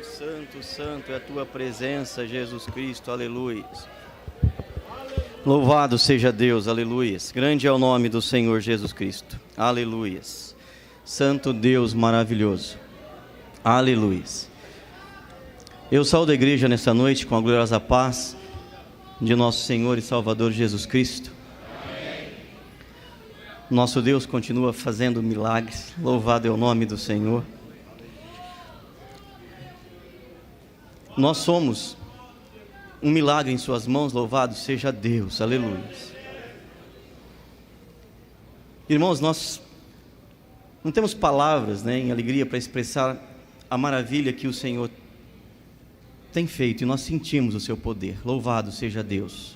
santo, santo é a tua presença, Jesus Cristo, aleluia. Louvado seja Deus, aleluia. Grande é o nome do Senhor Jesus Cristo, aleluia. Santo Deus maravilhoso, aleluia. Eu saúdo a igreja nessa noite com a gloriosa paz de nosso Senhor e Salvador Jesus Cristo. Amém. Nosso Deus continua fazendo milagres, louvado é o nome do Senhor. Nós somos um milagre em suas mãos, louvado seja Deus, aleluia. Irmãos, nós não temos palavras, em alegria para expressar a maravilha que o Senhor tem feito, e nós sentimos o seu poder, louvado seja Deus.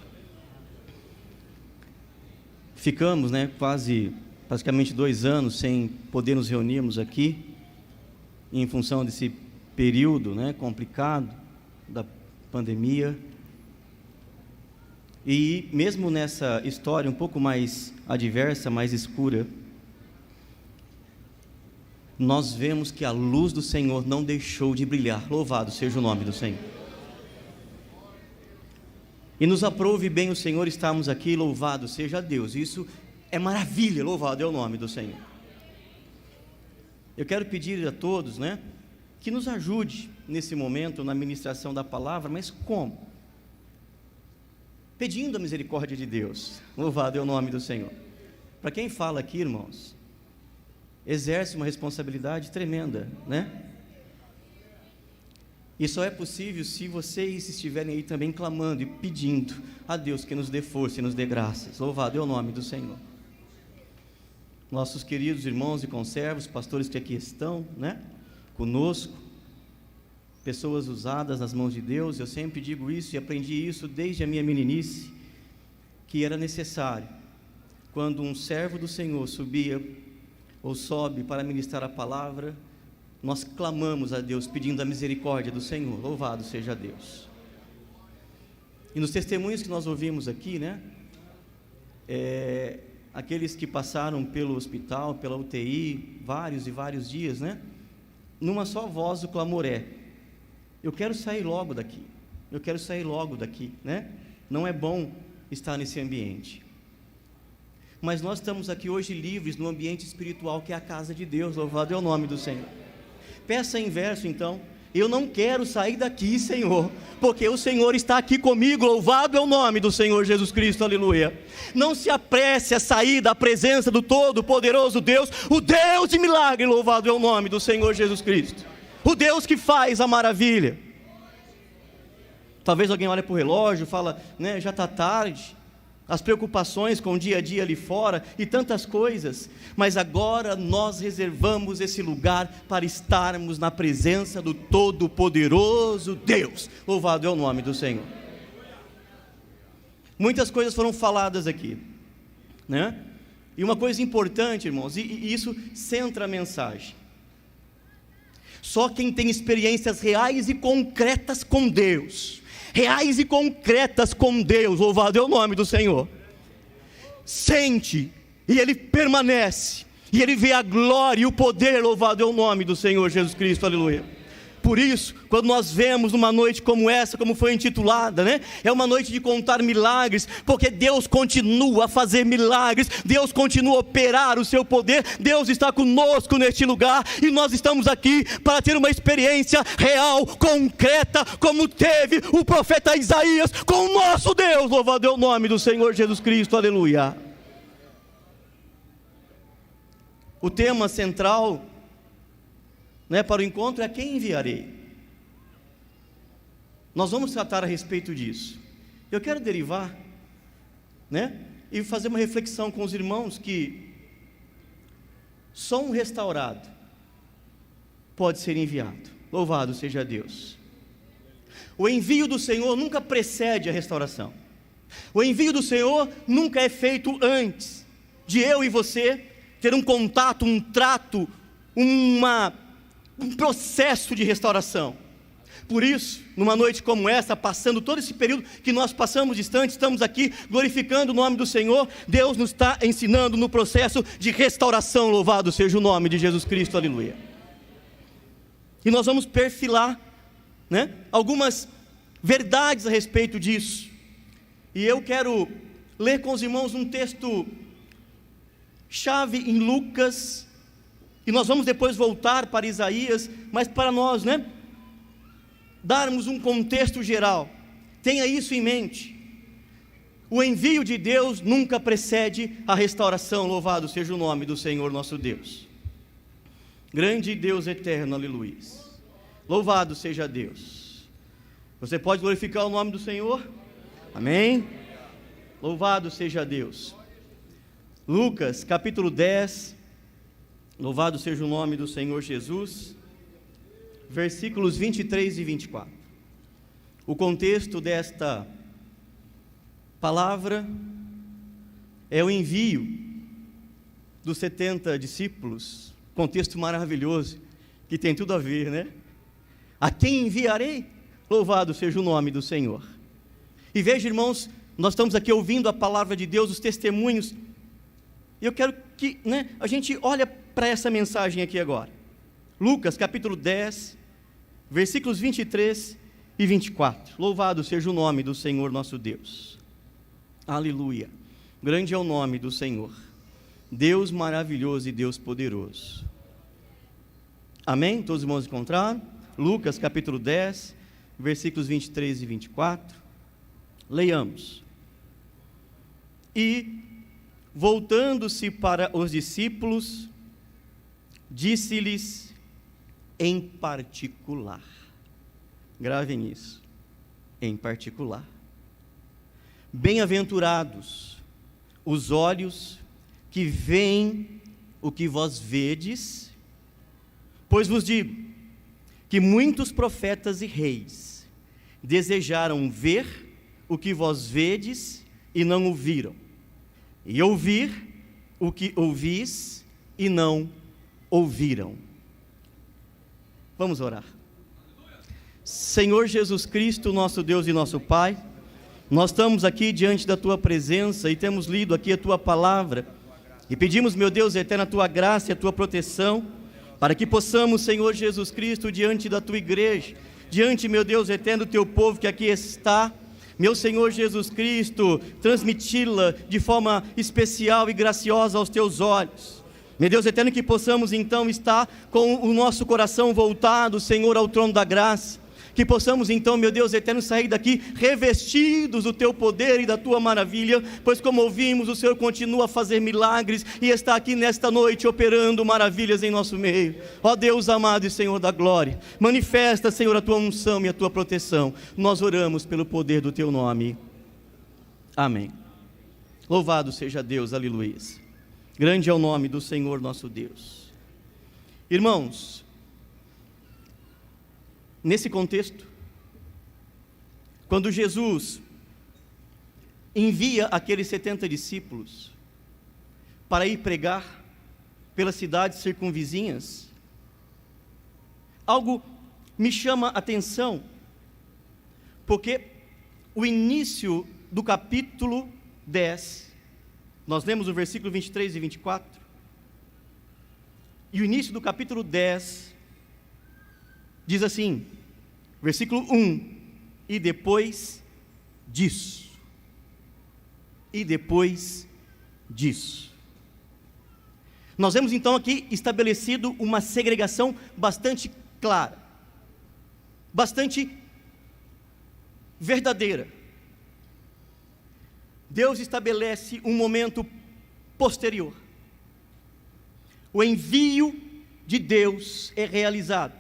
Ficamos, praticamente 2 anos sem poder nos reunirmos aqui, em função desse período, complicado, da pandemia, e mesmo nessa história um pouco mais adversa, mais escura, nós vemos que a luz do Senhor não deixou de brilhar, louvado seja o nome do Senhor, e nos aprove bem o Senhor estarmos aqui, louvado seja Deus, isso é maravilha, louvado é o nome do Senhor. Eu quero pedir a todos, que nos ajude nesse momento na ministração da palavra, mas como? Pedindo a misericórdia de Deus, louvado é o nome do Senhor. Para quem fala aqui, irmãos, exerce uma responsabilidade tremenda, E só é possível se vocês estiverem aí também clamando e pedindo a Deus que nos dê força e nos dê graças, louvado é o nome do Senhor. Nossos queridos irmãos e conservos, pastores que aqui estão, conosco, pessoas usadas nas mãos de Deus, eu sempre digo isso e aprendi isso desde a minha meninice, que era necessário, quando um servo do Senhor subia ou sobe para ministrar a palavra, nós clamamos a Deus pedindo a misericórdia do Senhor, louvado seja Deus. E nos testemunhos que nós ouvimos aqui, aqueles que passaram pelo hospital, pela UTI, vários e vários dias, numa só voz o clamor é: eu quero sair logo daqui, não é bom estar nesse ambiente, mas nós estamos aqui hoje livres no ambiente espiritual que é a casa de Deus, louvado é o nome do Senhor. Peça em verso então: eu não quero sair daqui, Senhor, porque o Senhor está aqui comigo, louvado é o nome do Senhor Jesus Cristo, aleluia. Não se apresse a sair da presença do Todo-Poderoso Deus, o Deus de milagre, louvado é o nome do Senhor Jesus Cristo, o Deus que faz a maravilha. Talvez alguém olhe para o relógio e fala, já está tarde, as preocupações com o dia a dia ali fora e tantas coisas, mas agora nós reservamos esse lugar para estarmos na presença do Todo-Poderoso Deus, louvado é o nome do Senhor. Muitas coisas foram faladas aqui, e uma coisa importante, irmãos, e isso centra a mensagem: só quem tem experiências reais e concretas com Deus, louvado é o nome do Senhor, sente, e ele permanece, e ele vê a glória e o poder, louvado é o nome do Senhor Jesus Cristo, aleluia. Por isso, quando nós vemos uma noite como essa, como foi intitulada, é uma noite de contar milagres, porque Deus continua a fazer milagres, Deus continua a operar o seu poder, Deus está conosco neste lugar, e nós estamos aqui para ter uma experiência real, concreta, como teve o profeta Isaías com o nosso Deus, louvado é o nome do Senhor Jesus Cristo, aleluia. O tema central para o encontro é: quem enviarei? Nós vamos tratar a respeito disso. Eu quero derivar, e fazer uma reflexão com os irmãos que só um restaurado pode ser enviado, louvado seja Deus. O envio do Senhor nunca precede a restauração, o envio do Senhor nunca é feito antes de eu e você ter um contato, um trato, um processo de restauração. Por isso, numa noite como essa, passando todo esse período que nós passamos distante, estamos aqui glorificando o nome do Senhor. Deus nos está ensinando no processo de restauração, louvado seja o nome de Jesus Cristo, aleluia. E nós vamos perfilar né, algumas verdades a respeito disso. E eu quero ler com os irmãos um texto chave em Lucas, e nós vamos depois voltar para Isaías, mas para nós, né, darmos um contexto geral. Tenha isso em mente. O envio de Deus nunca precede a restauração. Louvado seja o nome do Senhor nosso Deus. Grande Deus eterno, aleluia. Louvado seja Deus. Você pode glorificar o nome do Senhor? Amém? Louvado seja Deus. Lucas capítulo 10, louvado seja o nome do Senhor Jesus, versículos 23 e 24. O contexto desta palavra é o envio dos 70 discípulos, contexto maravilhoso, que tem tudo a ver, né? A quem enviarei? Louvado seja o nome do Senhor. E veja, irmãos, nós estamos aqui ouvindo a palavra de Deus, os testemunhos, e eu quero que, né, a gente olhe para essa mensagem aqui agora. Lucas capítulo 10, versículos 23 e 24. Louvado seja o nome do Senhor nosso Deus. Aleluia. Grande é o nome do Senhor, Deus maravilhoso e Deus poderoso. Amém? Todos os irmãos encontraram? Lucas capítulo 10, versículos 23 e 24. Leiamos. E, voltando-se para os discípulos, disse-lhes em particular. Gravem isso. Em particular. Bem-aventurados os olhos que veem o que vós vedes, pois vos digo que muitos profetas e reis desejaram ver o que vós vedes e não o viram, e ouvir o que ouvis e não ouviram. Vamos orar. Senhor Jesus Cristo, nosso Deus e nosso Pai, nós estamos aqui diante da Tua presença e temos lido aqui a Tua palavra, e pedimos, meu Deus eterno, a Tua graça e a Tua proteção, para que possamos, Senhor Jesus Cristo, diante da Tua igreja, diante, meu Deus eterno, do Teu povo que aqui está, meu Senhor Jesus Cristo, transmiti-la de forma especial e graciosa aos Teus olhos. Meu Deus eterno, que possamos então estar com o nosso coração voltado, Senhor, ao trono da graça, que possamos então, meu Deus eterno, sair daqui revestidos do Teu poder e da Tua maravilha, pois como ouvimos, o Senhor continua a fazer milagres e está aqui nesta noite operando maravilhas em nosso meio. Ó Deus amado e Senhor da glória, manifesta, Senhor, a Tua unção e a Tua proteção. Nós oramos pelo poder do Teu nome. Amém. Louvado seja Deus, aleluia. Grande é o nome do Senhor nosso Deus. Irmãos, nesse contexto, quando Jesus envia aqueles 70 discípulos para ir pregar pelas cidades circunvizinhas, algo me chama a atenção, porque o início do capítulo 10, nós lemos o versículo 23 e 24, e o início do capítulo 10 diz assim, versículo 1, e depois disso, nós vemos então aqui estabelecido uma segregação bastante clara, bastante verdadeira. Deus estabelece um momento posterior. O envio de Deus é realizado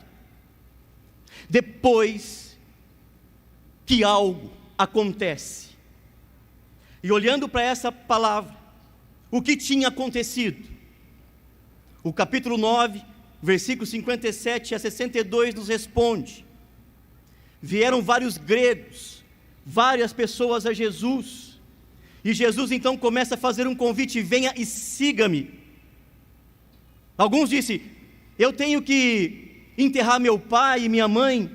depois que algo acontece. E olhando para essa palavra, o que tinha acontecido? O capítulo 9, versículos 57 a 62 nos responde: vieram vários gregos, várias pessoas a Jesus, e Jesus então começa a fazer um convite: venha e siga-me. Alguns disseram: eu tenho que enterrar meu pai e minha mãe,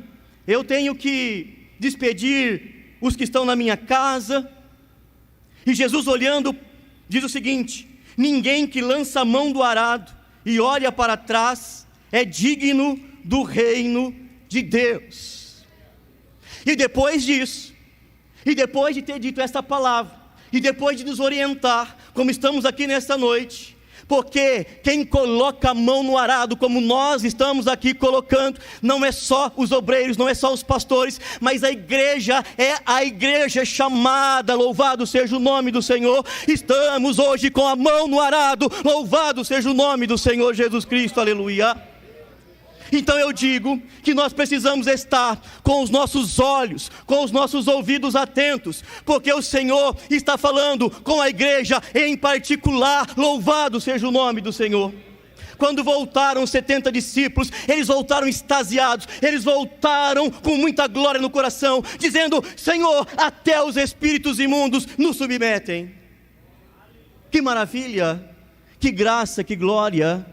eu tenho que despedir os que estão na minha casa. E Jesus, olhando, diz o seguinte: ninguém que lança a mão do arado e olha para trás é digno do reino de Deus. E depois disso, e depois de ter dito esta palavra, e depois de nos orientar, como estamos aqui nesta noite, porque quem coloca a mão no arado, como nós estamos aqui colocando, não é só os obreiros, não é só os pastores, mas a igreja é a igreja chamada, louvado seja o nome do Senhor. Estamos hoje com a mão no arado, louvado seja o nome do Senhor Jesus Cristo, aleluia. Então eu digo que nós precisamos estar com os nossos olhos, com os nossos ouvidos atentos, porque o Senhor está falando com a igreja em particular, louvado seja o nome do Senhor. Quando voltaram os 70 discípulos, eles voltaram extasiados, eles voltaram com muita glória no coração, dizendo: Senhor, até os espíritos imundos nos submetem. Que maravilha, que graça, que glória.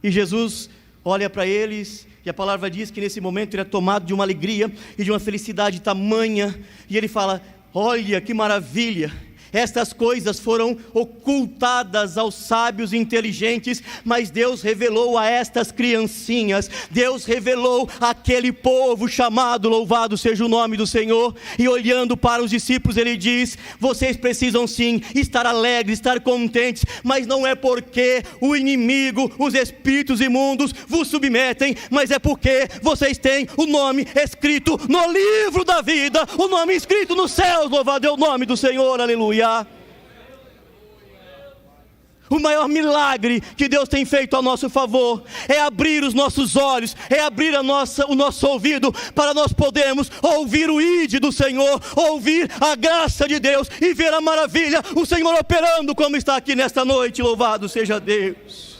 E Jesus olha para eles, e a palavra diz que nesse momento ele é tomado de uma alegria e de uma felicidade tamanha, e ele fala: olha que maravilha, estas coisas foram ocultadas aos sábios e inteligentes, mas Deus revelou a estas criancinhas, Deus revelou àquele povo chamado, louvado seja o nome do Senhor. E olhando para os discípulos ele diz: vocês precisam sim estar alegres, estar contentes, mas não é porque o inimigo, os espíritos imundos vos submetem, mas é porque vocês têm o nome escrito no livro da vida, o nome escrito nos céus, louvado é o nome do Senhor, aleluia. O maior milagre que Deus tem feito a nosso favor é abrir os nossos olhos, é abrir o nosso ouvido, para nós podermos ouvir o ide do Senhor, ouvir a graça de Deus e ver a maravilha, o Senhor operando como está aqui nesta noite, louvado seja Deus.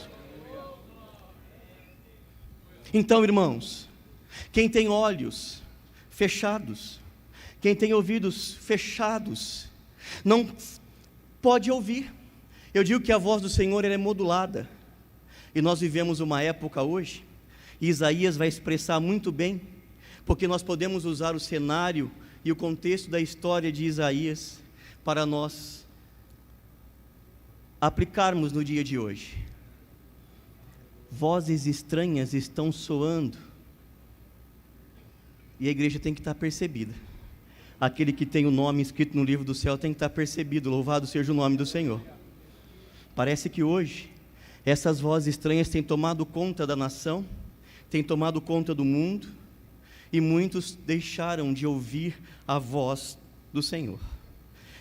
Então, irmãos, quem tem olhos fechados, quem tem ouvidos fechados, não pode ouvir. Eu digo que a voz do Senhor ela é modulada, e nós vivemos uma época hoje, e Isaías vai expressar muito bem, porque nós podemos usar o cenário e o contexto da história de Isaías para nós aplicarmos no dia de hoje. Vozes estranhas estão soando, e a igreja tem que estar percebida. Aquele que tem o nome escrito no livro do céu tem que estar percebido, louvado seja o nome do Senhor. Parece que hoje, essas vozes estranhas têm tomado conta da nação, têm tomado conta do mundo, e muitos deixaram de ouvir a voz do Senhor.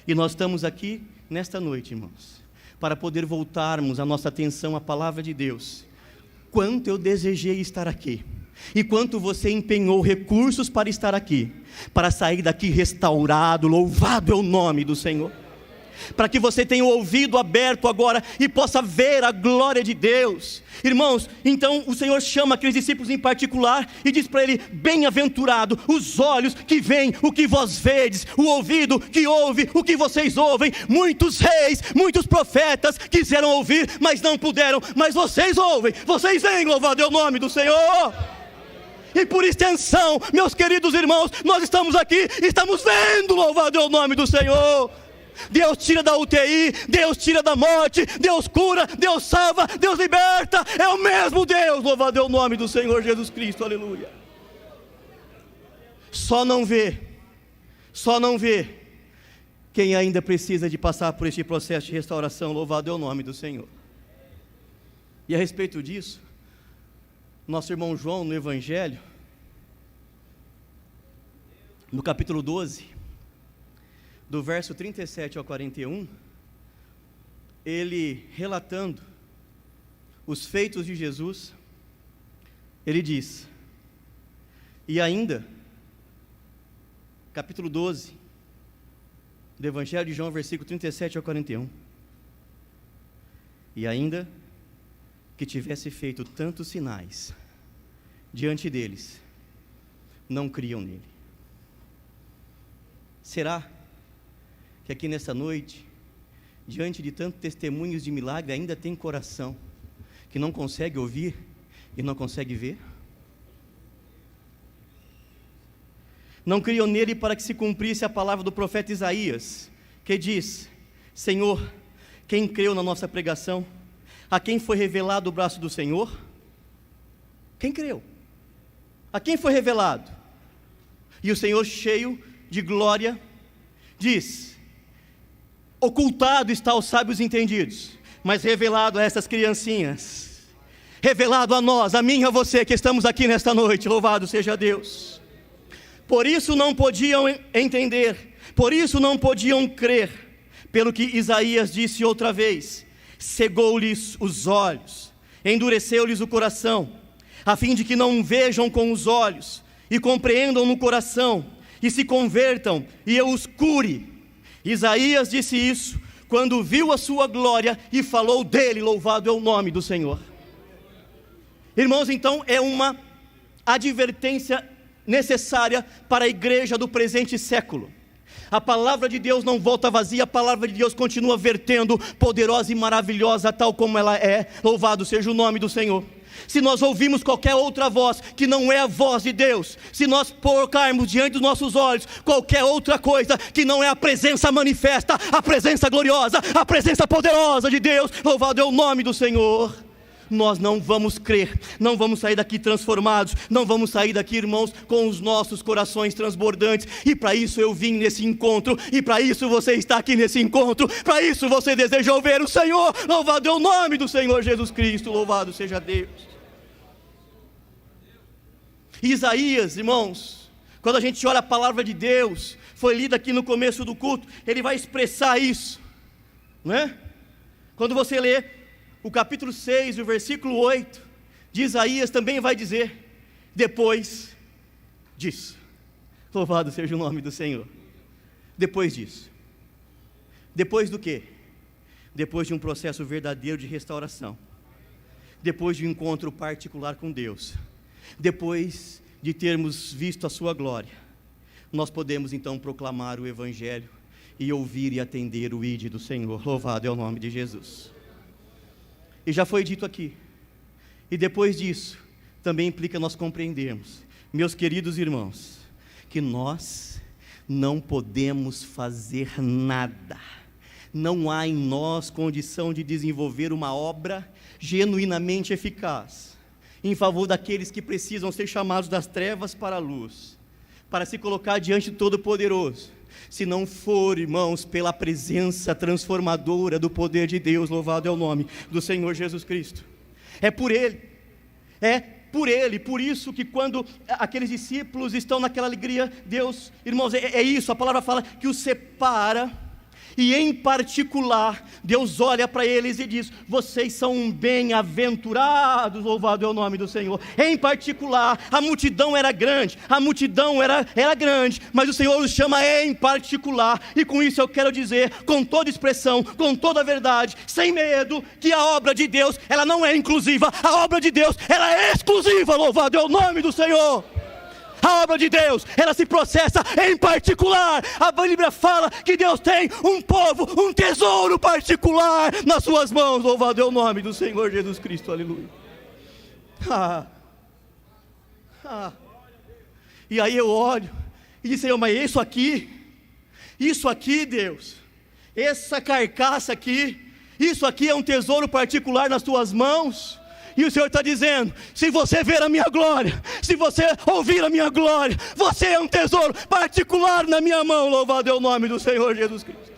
E nós estamos aqui, nesta noite, irmãos, para poder voltarmos a nossa atenção à palavra de Deus. Quanto eu desejei estar aqui, e quanto você empenhou recursos para estar aqui, para sair daqui restaurado, louvado é o nome do Senhor, para que você tenha o ouvido aberto agora e possa ver a glória de Deus. Irmãos, então o Senhor chama aqueles discípulos em particular e diz para ele: bem-aventurado os olhos que veem o que vós vedes, o ouvido que ouve o que vocês ouvem. Muitos reis, muitos profetas quiseram ouvir, mas não puderam, mas vocês ouvem, vocês veem, louvado é o nome do Senhor. E por extensão, meus queridos irmãos, nós estamos aqui, estamos vendo, louvado é o nome do Senhor. Deus tira da UTI, Deus tira da morte, Deus cura, Deus salva, Deus liberta, é o mesmo Deus, louvado é o nome do Senhor Jesus Cristo, aleluia. Só não vê quem ainda precisa de passar por este processo de restauração, louvado é o nome do Senhor. E a respeito disso, nosso irmão João, no Evangelho, no capítulo 12, do verso 37 ao 41, ele relatando os feitos de Jesus, ele diz: e ainda, capítulo 12, do Evangelho de João, versículo 37 ao 41, e ainda que tivesse feito tantos sinais diante deles, não criam nele. Será que aqui nessa noite, diante de tantos testemunhos de milagre, ainda tem coração que não consegue ouvir e não consegue ver? Não criam nele para que se cumprisse a palavra do profeta Isaías, que diz: Senhor, quem creu na nossa pregação? A quem foi revelado o braço do Senhor? Quem creu? A quem foi revelado? E o Senhor, cheio de glória, diz: ocultado está aos sábios entendidos, mas revelado a essas criancinhas, revelado a nós, a mim e a você que estamos aqui nesta noite, louvado seja Deus. Por isso não podiam entender, por isso não podiam crer, pelo que Isaías disse outra vez: cegou-lhes os olhos, endureceu-lhes o coração, a fim de que não vejam com os olhos, e compreendam no coração, e se convertam, e eu os cure. Isaías disse isso quando viu a sua glória e falou dele, louvado é o nome do Senhor. Irmãos, então é uma advertência necessária para a igreja do presente século. A palavra de Deus não volta vazia, a palavra de Deus continua vertendo, poderosa e maravilhosa, tal como ela é, louvado seja o nome do Senhor. Se nós ouvirmos qualquer outra voz, que não é a voz de Deus, se nós colocarmos diante dos nossos olhos qualquer outra coisa, que não é a presença manifesta, a presença gloriosa, a presença poderosa de Deus, louvado é o nome do Senhor, nós não vamos crer, não vamos sair daqui transformados, não vamos sair daqui, irmãos, com os nossos corações transbordantes. E para isso eu vim nesse encontro, e para isso você está aqui nesse encontro, para isso você deseja ouvir o Senhor, louvado é o nome do Senhor Jesus Cristo, louvado seja Deus. Isaías, irmãos, quando a gente olha a palavra de Deus, foi lida aqui no começo do culto, ele vai expressar isso, não é? Quando você lê o capítulo 6, o versículo 8 de Isaías, também vai dizer: depois disso, louvado seja o nome do Senhor. Depois disso, depois do quê? Depois de um processo verdadeiro de restauração, depois de um encontro particular com Deus, depois de termos visto a sua glória, nós podemos então proclamar o Evangelho e ouvir e atender o ide do Senhor, louvado é o nome de Jesus. E já foi dito aqui, e depois disso, também implica nós compreendermos, meus queridos irmãos, que nós não podemos fazer nada, não há em nós condição de desenvolver uma obra genuinamente eficaz, em favor daqueles que precisam ser chamados das trevas para a luz, para se colocar diante do Todo-Poderoso, se não for, irmãos, pela presença transformadora do poder de Deus, louvado é o nome do Senhor Jesus Cristo. É por Ele, por isso que quando aqueles discípulos estão naquela alegria, Deus, irmãos, é isso, a palavra fala que os separa, e em particular, Deus olha para eles e diz: vocês são bem-aventurados, louvado é o nome do Senhor. Em particular, a multidão era grande, era grande, mas o Senhor os chama em particular, e com isso eu quero dizer, com toda expressão, com toda verdade, sem medo, que a obra de Deus, ela não é inclusiva, a obra de Deus, ela é exclusiva, louvado é o nome do Senhor. A obra de Deus, ela se processa em particular. A Bíblia fala que Deus tem um povo, um tesouro particular nas suas mãos, louvado é o nome do Senhor Jesus Cristo, aleluia. E aí eu olho e disse: Senhor, mas isso aqui, Deus, essa carcaça aqui, isso aqui é um tesouro particular nas tuas mãos. E o Senhor está dizendo: se você ver a minha glória, se você ouvir a minha glória, você é um tesouro particular na minha mão, louvado é o nome do Senhor Jesus Cristo.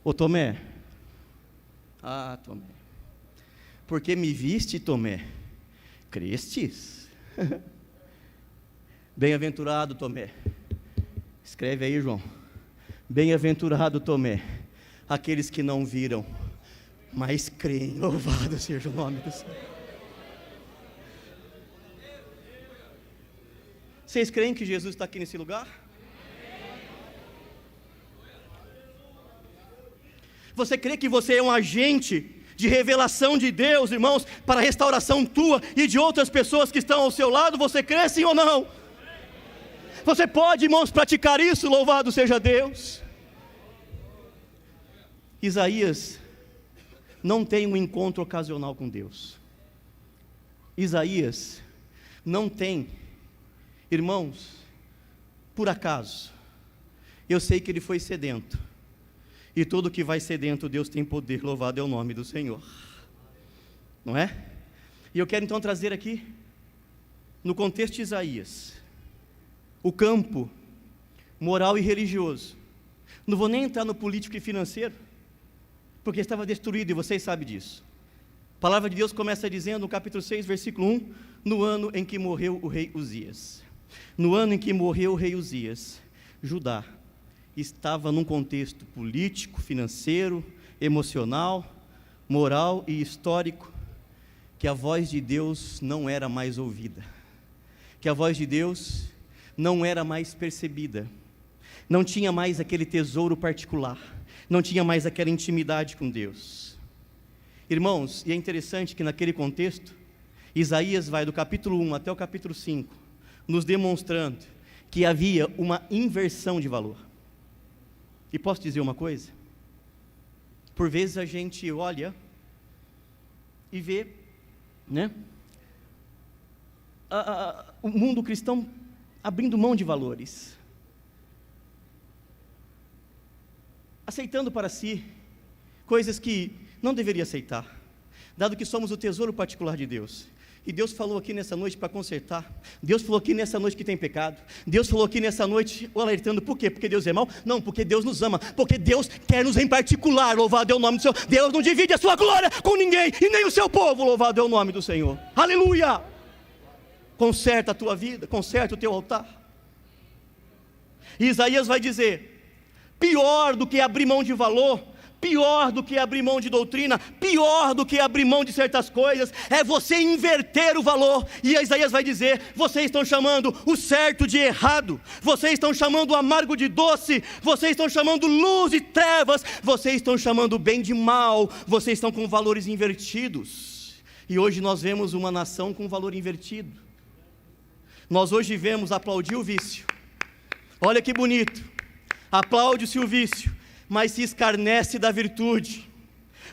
Ô Tomé, Tomé, porque me viste, Tomé, crestes? Bem-aventurado Tomé, escreve aí, João. Bem-aventurado Tomé, aqueles que não viram, mas creem, louvado seja o nome do Senhor. Vocês creem que Jesus está aqui nesse lugar? Você crê que você é um agente de revelação de Deus, irmãos, para a restauração tua e de outras pessoas que estão ao seu lado? Você crê sim ou não? Você pode, irmãos, praticar isso, louvado seja Deus. Isaías não tem um encontro ocasional com Deus. Isaías não tem, irmãos, por acaso. Eu sei que ele foi sedento, e todo que vai sedento, Deus tem poder, louvado é o nome do Senhor, não é? E eu quero então trazer aqui, no contexto de Isaías, o campo moral e religioso. Não vou nem entrar no político e financeiro, porque estava destruído e vocês sabem disso. A palavra de Deus começa dizendo, no capítulo 6, versículo 1, no ano em que morreu o rei Uzias. No ano em que morreu o rei Uzias, Judá estava num contexto político, financeiro, emocional, moral e histórico, que a voz de Deus não era mais ouvida, que a voz de Deus não era mais percebida, não tinha mais aquele tesouro particular, não tinha mais aquela intimidade com Deus. Irmãos, e é interessante que naquele contexto, Isaías vai do capítulo 1 até o capítulo 5, nos demonstrando que havia uma inversão de valor. E posso dizer uma coisa? Por vezes a gente olha e vê, né, o mundo cristão abrindo mão de valores, aceitando para si coisas que não deveria aceitar, dado que somos o tesouro particular de Deus. E Deus falou aqui nessa noite para consertar. Deus falou aqui nessa noite que tem pecado. Deus falou aqui nessa noite alertando. Por quê? Porque Deus é mau? Não, porque Deus nos ama. Porque Deus quer nos em particular. Louvado é o nome do Senhor. Deus não divide a sua glória com ninguém, e nem o seu povo. Louvado é o nome do Senhor. Aleluia! Conserta a tua vida, conserta o teu altar. E Isaías vai dizer, pior do que abrir mão de valor, pior do que abrir mão de doutrina, pior do que abrir mão de certas coisas, é você inverter o valor. E Isaías vai dizer, vocês estão chamando o certo de errado, vocês estão chamando o amargo de doce, vocês estão chamando luz de trevas, vocês estão chamando o bem de mal, vocês estão com valores invertidos. E hoje nós vemos uma nação com valor invertido. Nós hoje vemos aplaudir o vício. Olha que bonito, aplaude-se o vício, mas se escarnece da virtude.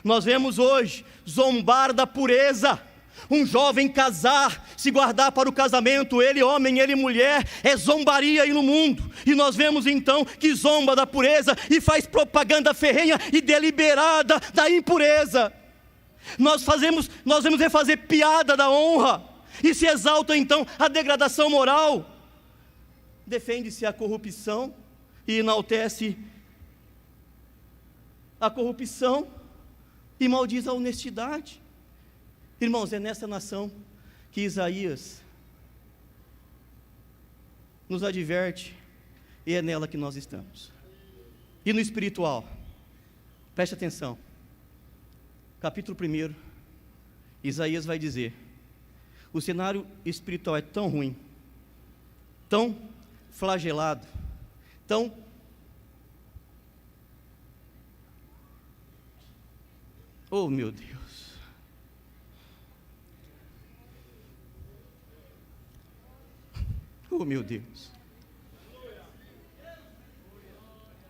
Nós vemos hoje zombar da pureza. Um jovem casar, se guardar para o casamento, ele homem, ele mulher, é zombaria aí no mundo. E nós vemos então que zomba da pureza e faz propaganda ferrenha e deliberada da impureza. Nós vemos fazer piada da honra e se exalta então a degradação moral. Defende-se a corrupção e enaltece a corrupção e maldiz a honestidade. Irmãos, é nessa nação que Isaías nos adverte, e é nela que nós estamos. E no espiritual, preste atenção, capítulo 1, Isaías vai dizer, o cenário espiritual é tão ruim, tão flagelado, tão oh meu Deus, oh meu Deus,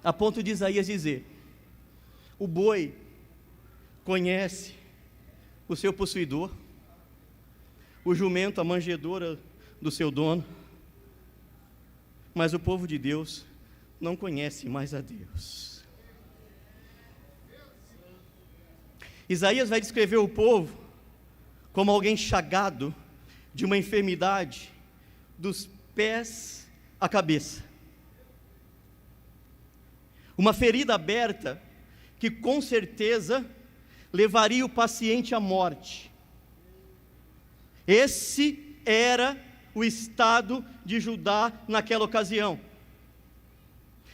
a ponto de Isaías dizer, o boi conhece o seu possuidor, o jumento a manjedoura do seu dono, mas o povo de Deus não conhece mais a Deus. Isaías vai descrever o povo como alguém chagado de uma enfermidade dos pés à cabeça. Uma ferida aberta que com certeza levaria o paciente à morte. Esse era o estado de Judá naquela ocasião.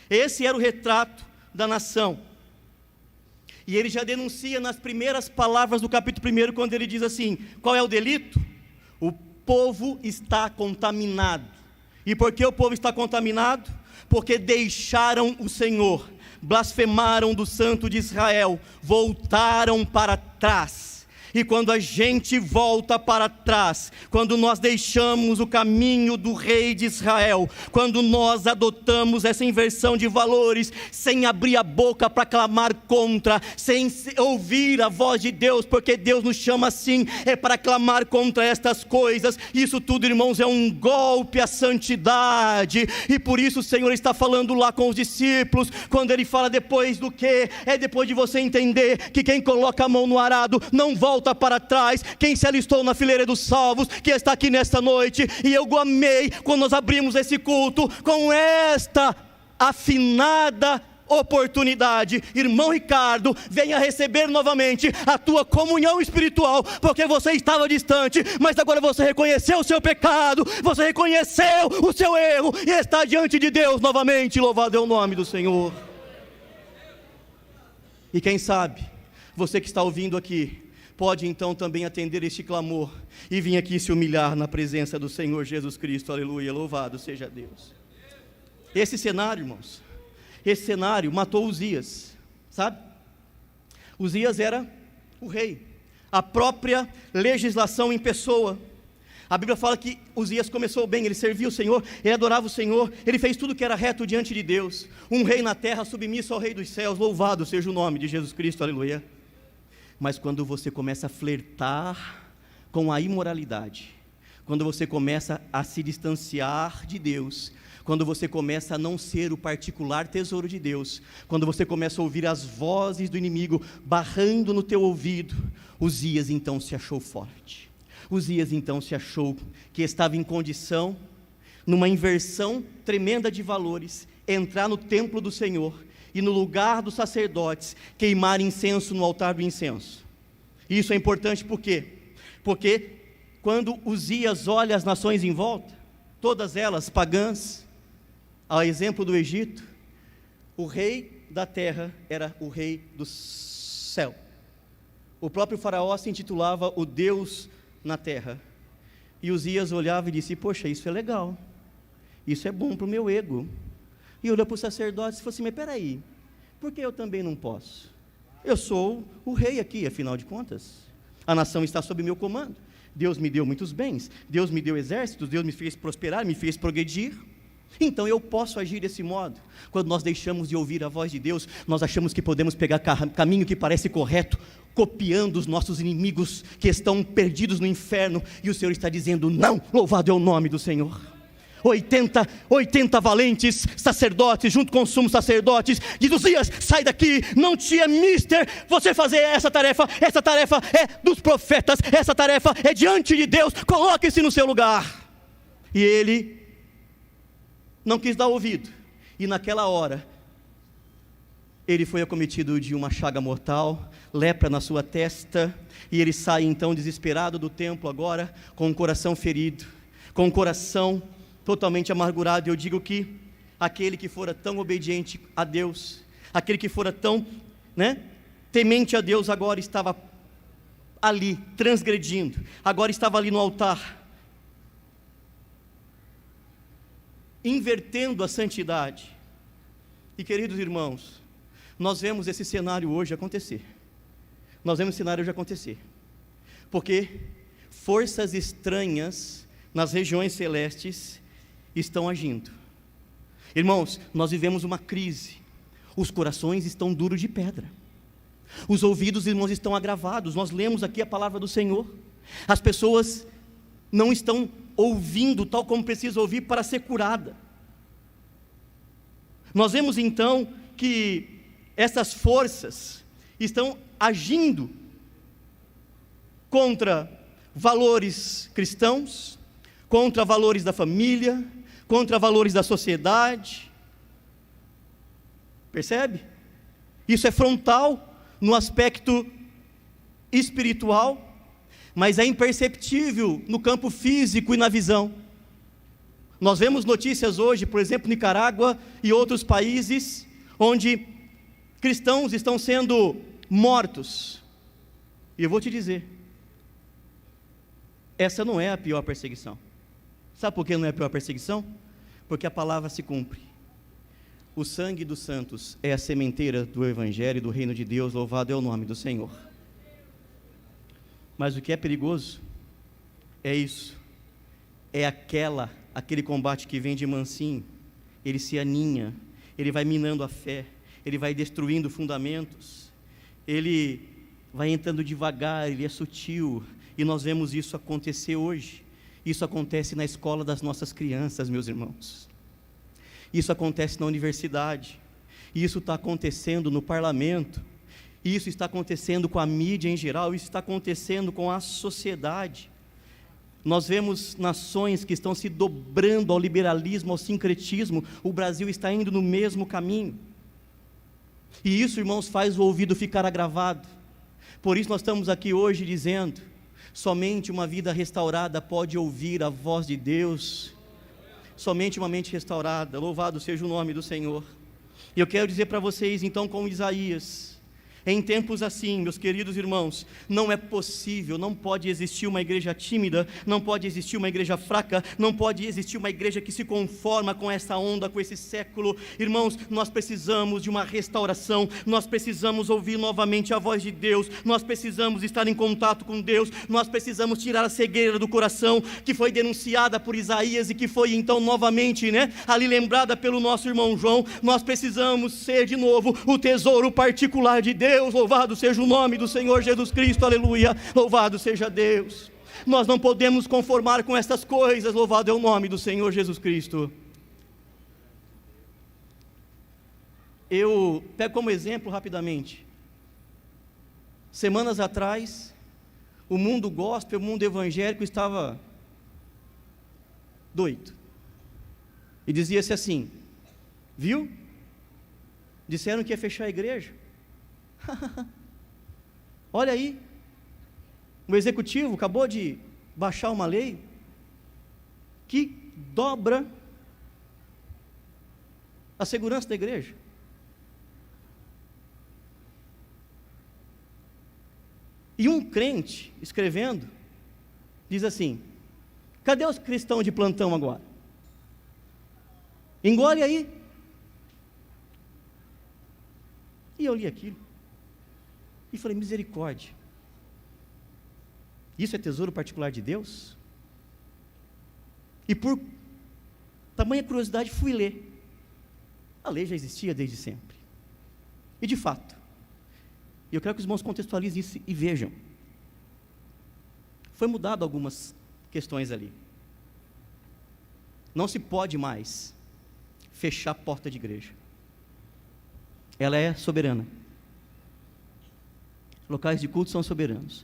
Esse era o retrato da nação. E ele já denuncia nas primeiras palavras do capítulo 1, quando ele diz assim, qual é o delito? O povo está contaminado. E por que o povo está contaminado? Porque deixaram o Senhor, blasfemaram do Santo de Israel, voltaram para trás. E quando a gente volta para trás, quando nós deixamos o caminho do rei de Israel, quando nós adotamos essa inversão de valores, sem abrir a boca para clamar contra, sem ouvir a voz de Deus, porque Deus nos chama assim, é para clamar contra estas coisas, isso tudo, irmãos, é um golpe à santidade, e por isso o Senhor está falando lá com os discípulos, quando Ele fala depois do que? É depois de você entender que quem coloca a mão no arado, não volta volta para trás, quem se alistou na fileira dos salvos, que está aqui nesta noite. E eu amei quando nós abrimos esse culto com esta afinada oportunidade. Irmão Ricardo, venha receber novamente a tua comunhão espiritual, porque você estava distante, mas agora você reconheceu o seu pecado, você reconheceu o seu erro e está diante de Deus novamente. Louvado é o nome do Senhor. E quem sabe, você que está ouvindo aqui, pode então também atender este clamor e vir aqui se humilhar na presença do Senhor Jesus Cristo. Aleluia, louvado seja Deus. Esse cenário, irmãos, esse cenário matou Uzias, sabe? Uzias era o rei, a própria legislação em pessoa. A Bíblia fala que Uzias começou bem, ele servia o Senhor, ele adorava o Senhor, ele fez tudo que era reto diante de Deus. Um rei na terra submisso ao rei dos céus, louvado seja o nome de Jesus Cristo, aleluia. Mas quando você começa a flertar com a imoralidade, quando você começa a se distanciar de Deus, quando você começa a não ser o particular tesouro de Deus, quando você começa a ouvir as vozes do inimigo barrando no teu ouvido, Uzias então se achou forte. Uzias então se achou que estava em condição, numa inversão tremenda de valores, entrar no templo do Senhor e no lugar dos sacerdotes, queimar incenso no altar do incenso. Isso é importante por quê? Porque quando Uzias olha as nações em volta, todas elas pagãs, ao exemplo do Egito, o rei da terra era o rei do céu. O próprio faraó se intitulava o Deus na terra. E Uzias olhava e disse: poxa, isso é legal, isso é bom para o meu ego. E olhou para os sacerdotes e falou assim: mas peraí, por que eu também não posso? Eu sou o rei aqui, afinal de contas. A nação está sob meu comando. Deus me deu muitos bens, Deus me deu exércitos, Deus me fez prosperar, me fez progredir. Então eu posso agir desse modo. Quando nós deixamos de ouvir a voz de Deus, nós achamos que podemos pegar caminho que parece correto, copiando os nossos inimigos que estão perdidos no inferno, e o Senhor está dizendo: não, louvado é o nome do Senhor. 80 valentes sacerdotes, junto com os sumos sacerdotes, diz: Uzias, sai daqui, não te é mister você fazer essa tarefa é dos profetas, essa tarefa é diante de Deus, coloque-se no seu lugar. E ele não quis dar ouvido, e naquela hora, ele foi acometido de uma chaga mortal, lepra na sua testa, e ele sai então desesperado do templo agora, com o coração ferido, com o coração totalmente amargurado. Eu digo que aquele que fora tão obediente a Deus, aquele que fora tão, temente a Deus, agora estava ali, transgredindo, agora estava ali no altar, invertendo a santidade. E queridos irmãos, nós vemos esse cenário hoje acontecer, porque forças estranhas nas regiões celestes estão agindo. Irmãos, nós vivemos uma crise, os corações estão duros de pedra, os ouvidos, irmãos, estão agravados. Nós lemos aqui a palavra do Senhor, as pessoas não estão ouvindo tal como precisa ouvir para ser curada. Nós vemos então que essas forças estão agindo contra valores cristãos, contra valores da família, contra valores da sociedade. Percebe? Isso é frontal no aspecto espiritual, mas é imperceptível no campo físico e na visão. Nós vemos notícias hoje, por exemplo, Nicarágua e outros países, onde cristãos estão sendo mortos. E eu vou te dizer, essa não é a pior perseguição. Sabe por que não é a pior perseguição? Porque a palavra se cumpre. O sangue dos santos é a sementeira do Evangelho e do reino de Deus, louvado é o nome do Senhor. Mas o que é perigoso é isso, é aquele combate que vem de mansinho, ele se aninha, ele vai minando a fé, ele vai destruindo fundamentos, ele vai entrando devagar, ele é sutil, e nós vemos isso acontecer hoje. Isso acontece na escola das nossas crianças, meus irmãos, isso acontece na universidade, isso está acontecendo no parlamento, Isso está acontecendo com a mídia em geral, isso está acontecendo com a sociedade. Nós vemos nações que estão se dobrando ao liberalismo, ao sincretismo. O Brasil está indo no mesmo caminho. E isso, irmãos, faz o ouvido ficar agravado. Por isso nós estamos aqui hoje dizendo: somente uma vida restaurada pode ouvir a voz de Deus. Somente uma mente restaurada. Louvado seja o nome do Senhor. E eu quero dizer para vocês, então, como Isaías: em tempos assim, meus queridos irmãos, não é possível, não pode existir uma igreja tímida, não pode existir uma igreja fraca, não pode existir uma igreja que se conforma com essa onda, com esse século. Irmãos, nós precisamos de uma restauração, nós precisamos ouvir novamente a voz de Deus, nós precisamos estar em contato com Deus, nós precisamos tirar a cegueira do coração, que foi denunciada por Isaías e que foi então novamente, ali lembrada pelo nosso irmão João. Nós precisamos ser de novo o tesouro particular de Deus. Louvado seja o nome do Senhor Jesus Cristo, aleluia, louvado seja Deus. Nós não podemos conformar com essas coisas, louvado é o nome do Senhor Jesus Cristo. Eu pego como exemplo rapidamente, semanas atrás, o mundo gospel, o mundo evangélico estava doido, e dizia-se assim: viu? Disseram que ia fechar a igreja. Olha aí, o executivo acabou de baixar uma lei que dobra a segurança da igreja. E um crente escrevendo diz assim: cadê os cristãos de plantão agora? Engole aí. E eu li aquilo e falei: misericórdia, isso é tesouro particular de Deus? E por tamanha curiosidade fui ler. A lei já existia desde sempre, e de fato, eu quero que os irmãos contextualizem isso e vejam, foi mudado algumas questões ali. Não se pode mais fechar a porta de igreja, ela é soberana. Locais de culto são soberanos.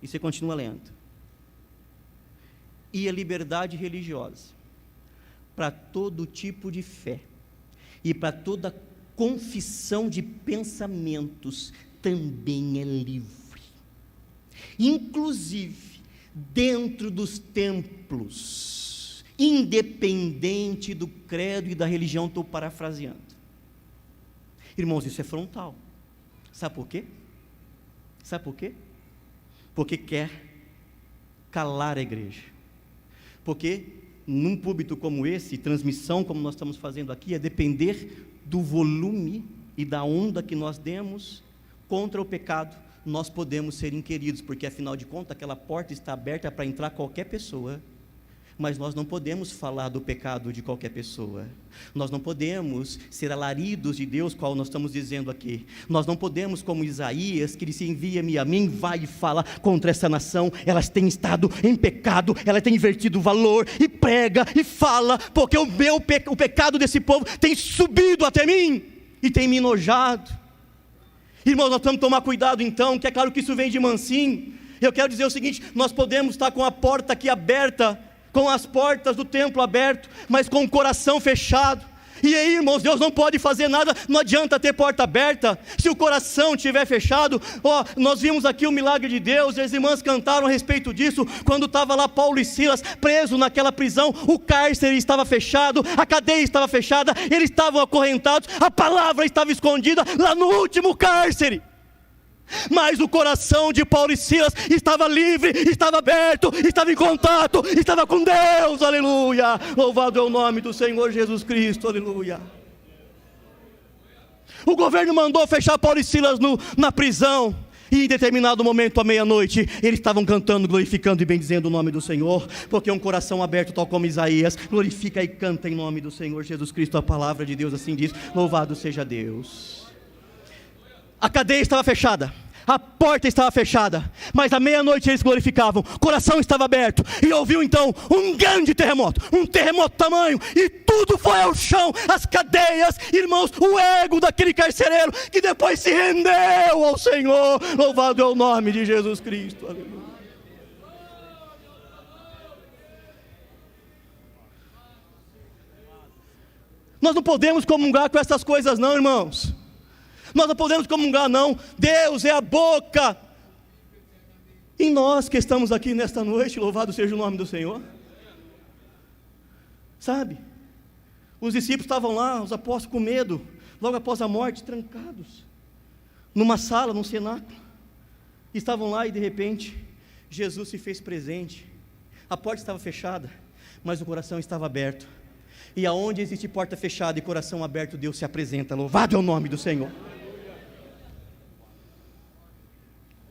E você continua lendo. E a liberdade religiosa, para todo tipo de fé, e para toda confissão de pensamentos, também é livre. Inclusive, dentro dos templos, independente do credo e da religião. Estou parafraseando. Irmãos, isso é frontal. Sabe por quê? Sabe por quê? Porque quer calar a igreja. Porque num púlpito como esse, transmissão como nós estamos fazendo aqui, é depender do volume e da onda que nós demos contra o pecado, nós podemos ser inquiridos, porque afinal de contas aquela porta está aberta para entrar qualquer pessoa. Mas nós não podemos falar do pecado de qualquer pessoa. Nós não podemos ser alaridos de Deus, qual nós estamos dizendo aqui. Nós não podemos, como Isaías, que disse: envia-me a mim, vai e fala contra essa nação. Elas têm estado em pecado, ela tem invertido o valor, e prega e fala, porque o pecado desse povo tem subido até mim, e tem me enojado. Irmãos, nós temos que tomar cuidado então, que é claro que isso vem de mansinho. Eu quero dizer o seguinte: nós podemos estar com a porta aqui aberta, com as portas do templo aberto, mas com o coração fechado. E aí, irmãos, Deus não pode fazer nada. Não adianta ter porta aberta se o coração estiver fechado. Nós vimos aqui o milagre de Deus, e as irmãs cantaram a respeito disso, quando estava lá Paulo e Silas presos naquela prisão. O cárcere estava fechado, a cadeia estava fechada, eles estavam acorrentados, a palavra estava escondida lá no último cárcere. Mas o coração de Paulo e Silas estava livre, estava aberto, estava em contato, estava com Deus, aleluia. Louvado é o nome do Senhor Jesus Cristo, aleluia. O governo mandou fechar Paulo e Silas na prisão, e em determinado momento, à meia-noite, eles estavam cantando, glorificando e bendizendo o nome do Senhor, porque um coração aberto, tal como Isaías, glorifica e canta em nome do Senhor Jesus Cristo. A palavra de Deus assim diz: louvado seja Deus. A cadeia estava fechada, a porta estava fechada, mas à meia-noite eles glorificavam, o coração estava aberto, e ouviu então um grande terremoto, um terremoto tamanho, e tudo foi ao chão, as cadeias, irmãos, o ego daquele carcereiro, que depois se rendeu ao Senhor. Louvado é o nome de Jesus Cristo, aleluia. Nós não podemos comungar com essas coisas não, irmãos. Nós não podemos comungar não. Deus é a boca em nós que estamos aqui nesta noite. Louvado seja o nome do Senhor. Sabe, os discípulos estavam lá, os apóstolos com medo, logo após a morte, trancados numa sala, num cenáculo. Estavam lá e de repente Jesus se fez presente. A porta estava fechada, mas o coração estava aberto. E aonde existe porta fechada e coração aberto, Deus se apresenta. Louvado é o nome do Senhor.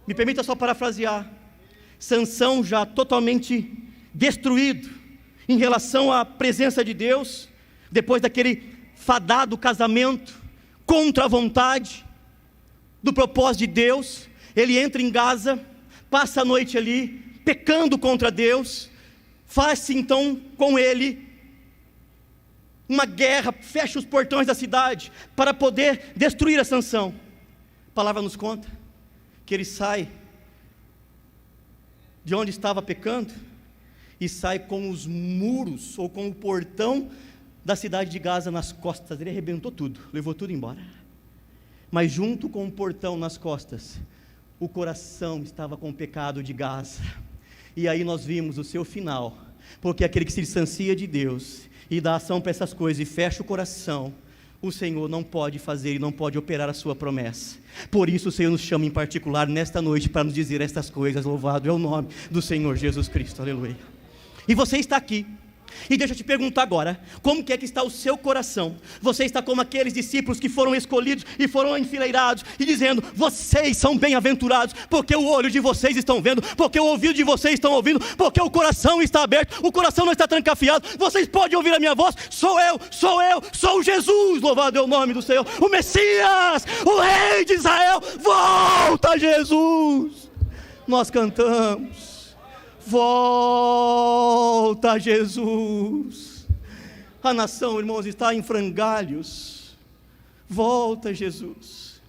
Me permita só parafrasear. Sansão, já totalmente destruído em relação à presença de Deus, depois daquele fadado casamento contra a vontade do propósito de Deus, ele entra em Gaza, passa a noite ali, pecando contra Deus, faz-se então com ele uma guerra, fecha os portões da cidade, para poder destruir a Sansão. A palavra nos conta, que ele sai, de onde estava pecando, e sai com os muros, ou com o portão, da cidade de Gaza nas costas. Ele arrebentou tudo, levou tudo embora, mas junto com o portão nas costas, o coração estava com o pecado de Gaza, e aí nós vimos o seu final, porque aquele que se distancia de Deus, e dá ação para essas coisas, e fecha o coração, o Senhor não pode fazer e não pode operar a sua promessa. Por isso o Senhor nos chama em particular nesta noite, para nos dizer estas coisas. Louvado é o nome do Senhor Jesus Cristo, aleluia. E você está aqui, e deixa eu te perguntar agora, como que está o seu coração? Você está como aqueles discípulos que foram escolhidos e foram enfileirados, e dizendo, vocês são bem-aventurados, porque o olho de vocês estão vendo, porque o ouvido de vocês estão ouvindo, porque o coração está aberto, o coração não está trancafiado, vocês podem ouvir a minha voz, sou o Jesus, louvado é o nome do Senhor, o Messias, o Rei de Israel, volta Jesus. Nós cantamos, volta Jesus. A nação, irmãos, está em frangalhos. Volta Jesus.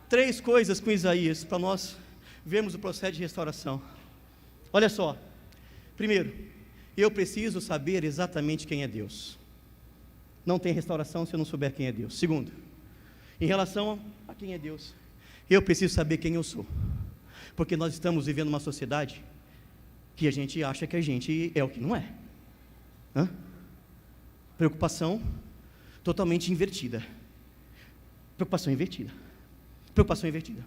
3 coisas com Isaías, para nós vermos o processo de restauração. Olha só. Primeiro, eu preciso saber exatamente quem é Deus. Não tem restauração se eu não souber quem é Deus. Segundo, em relação a quem é Deus, eu preciso saber quem eu sou. Porque nós estamos vivendo uma sociedade que a gente acha que a gente é o que não é. Preocupação totalmente invertida. Preocupação invertida. Preocupação invertida.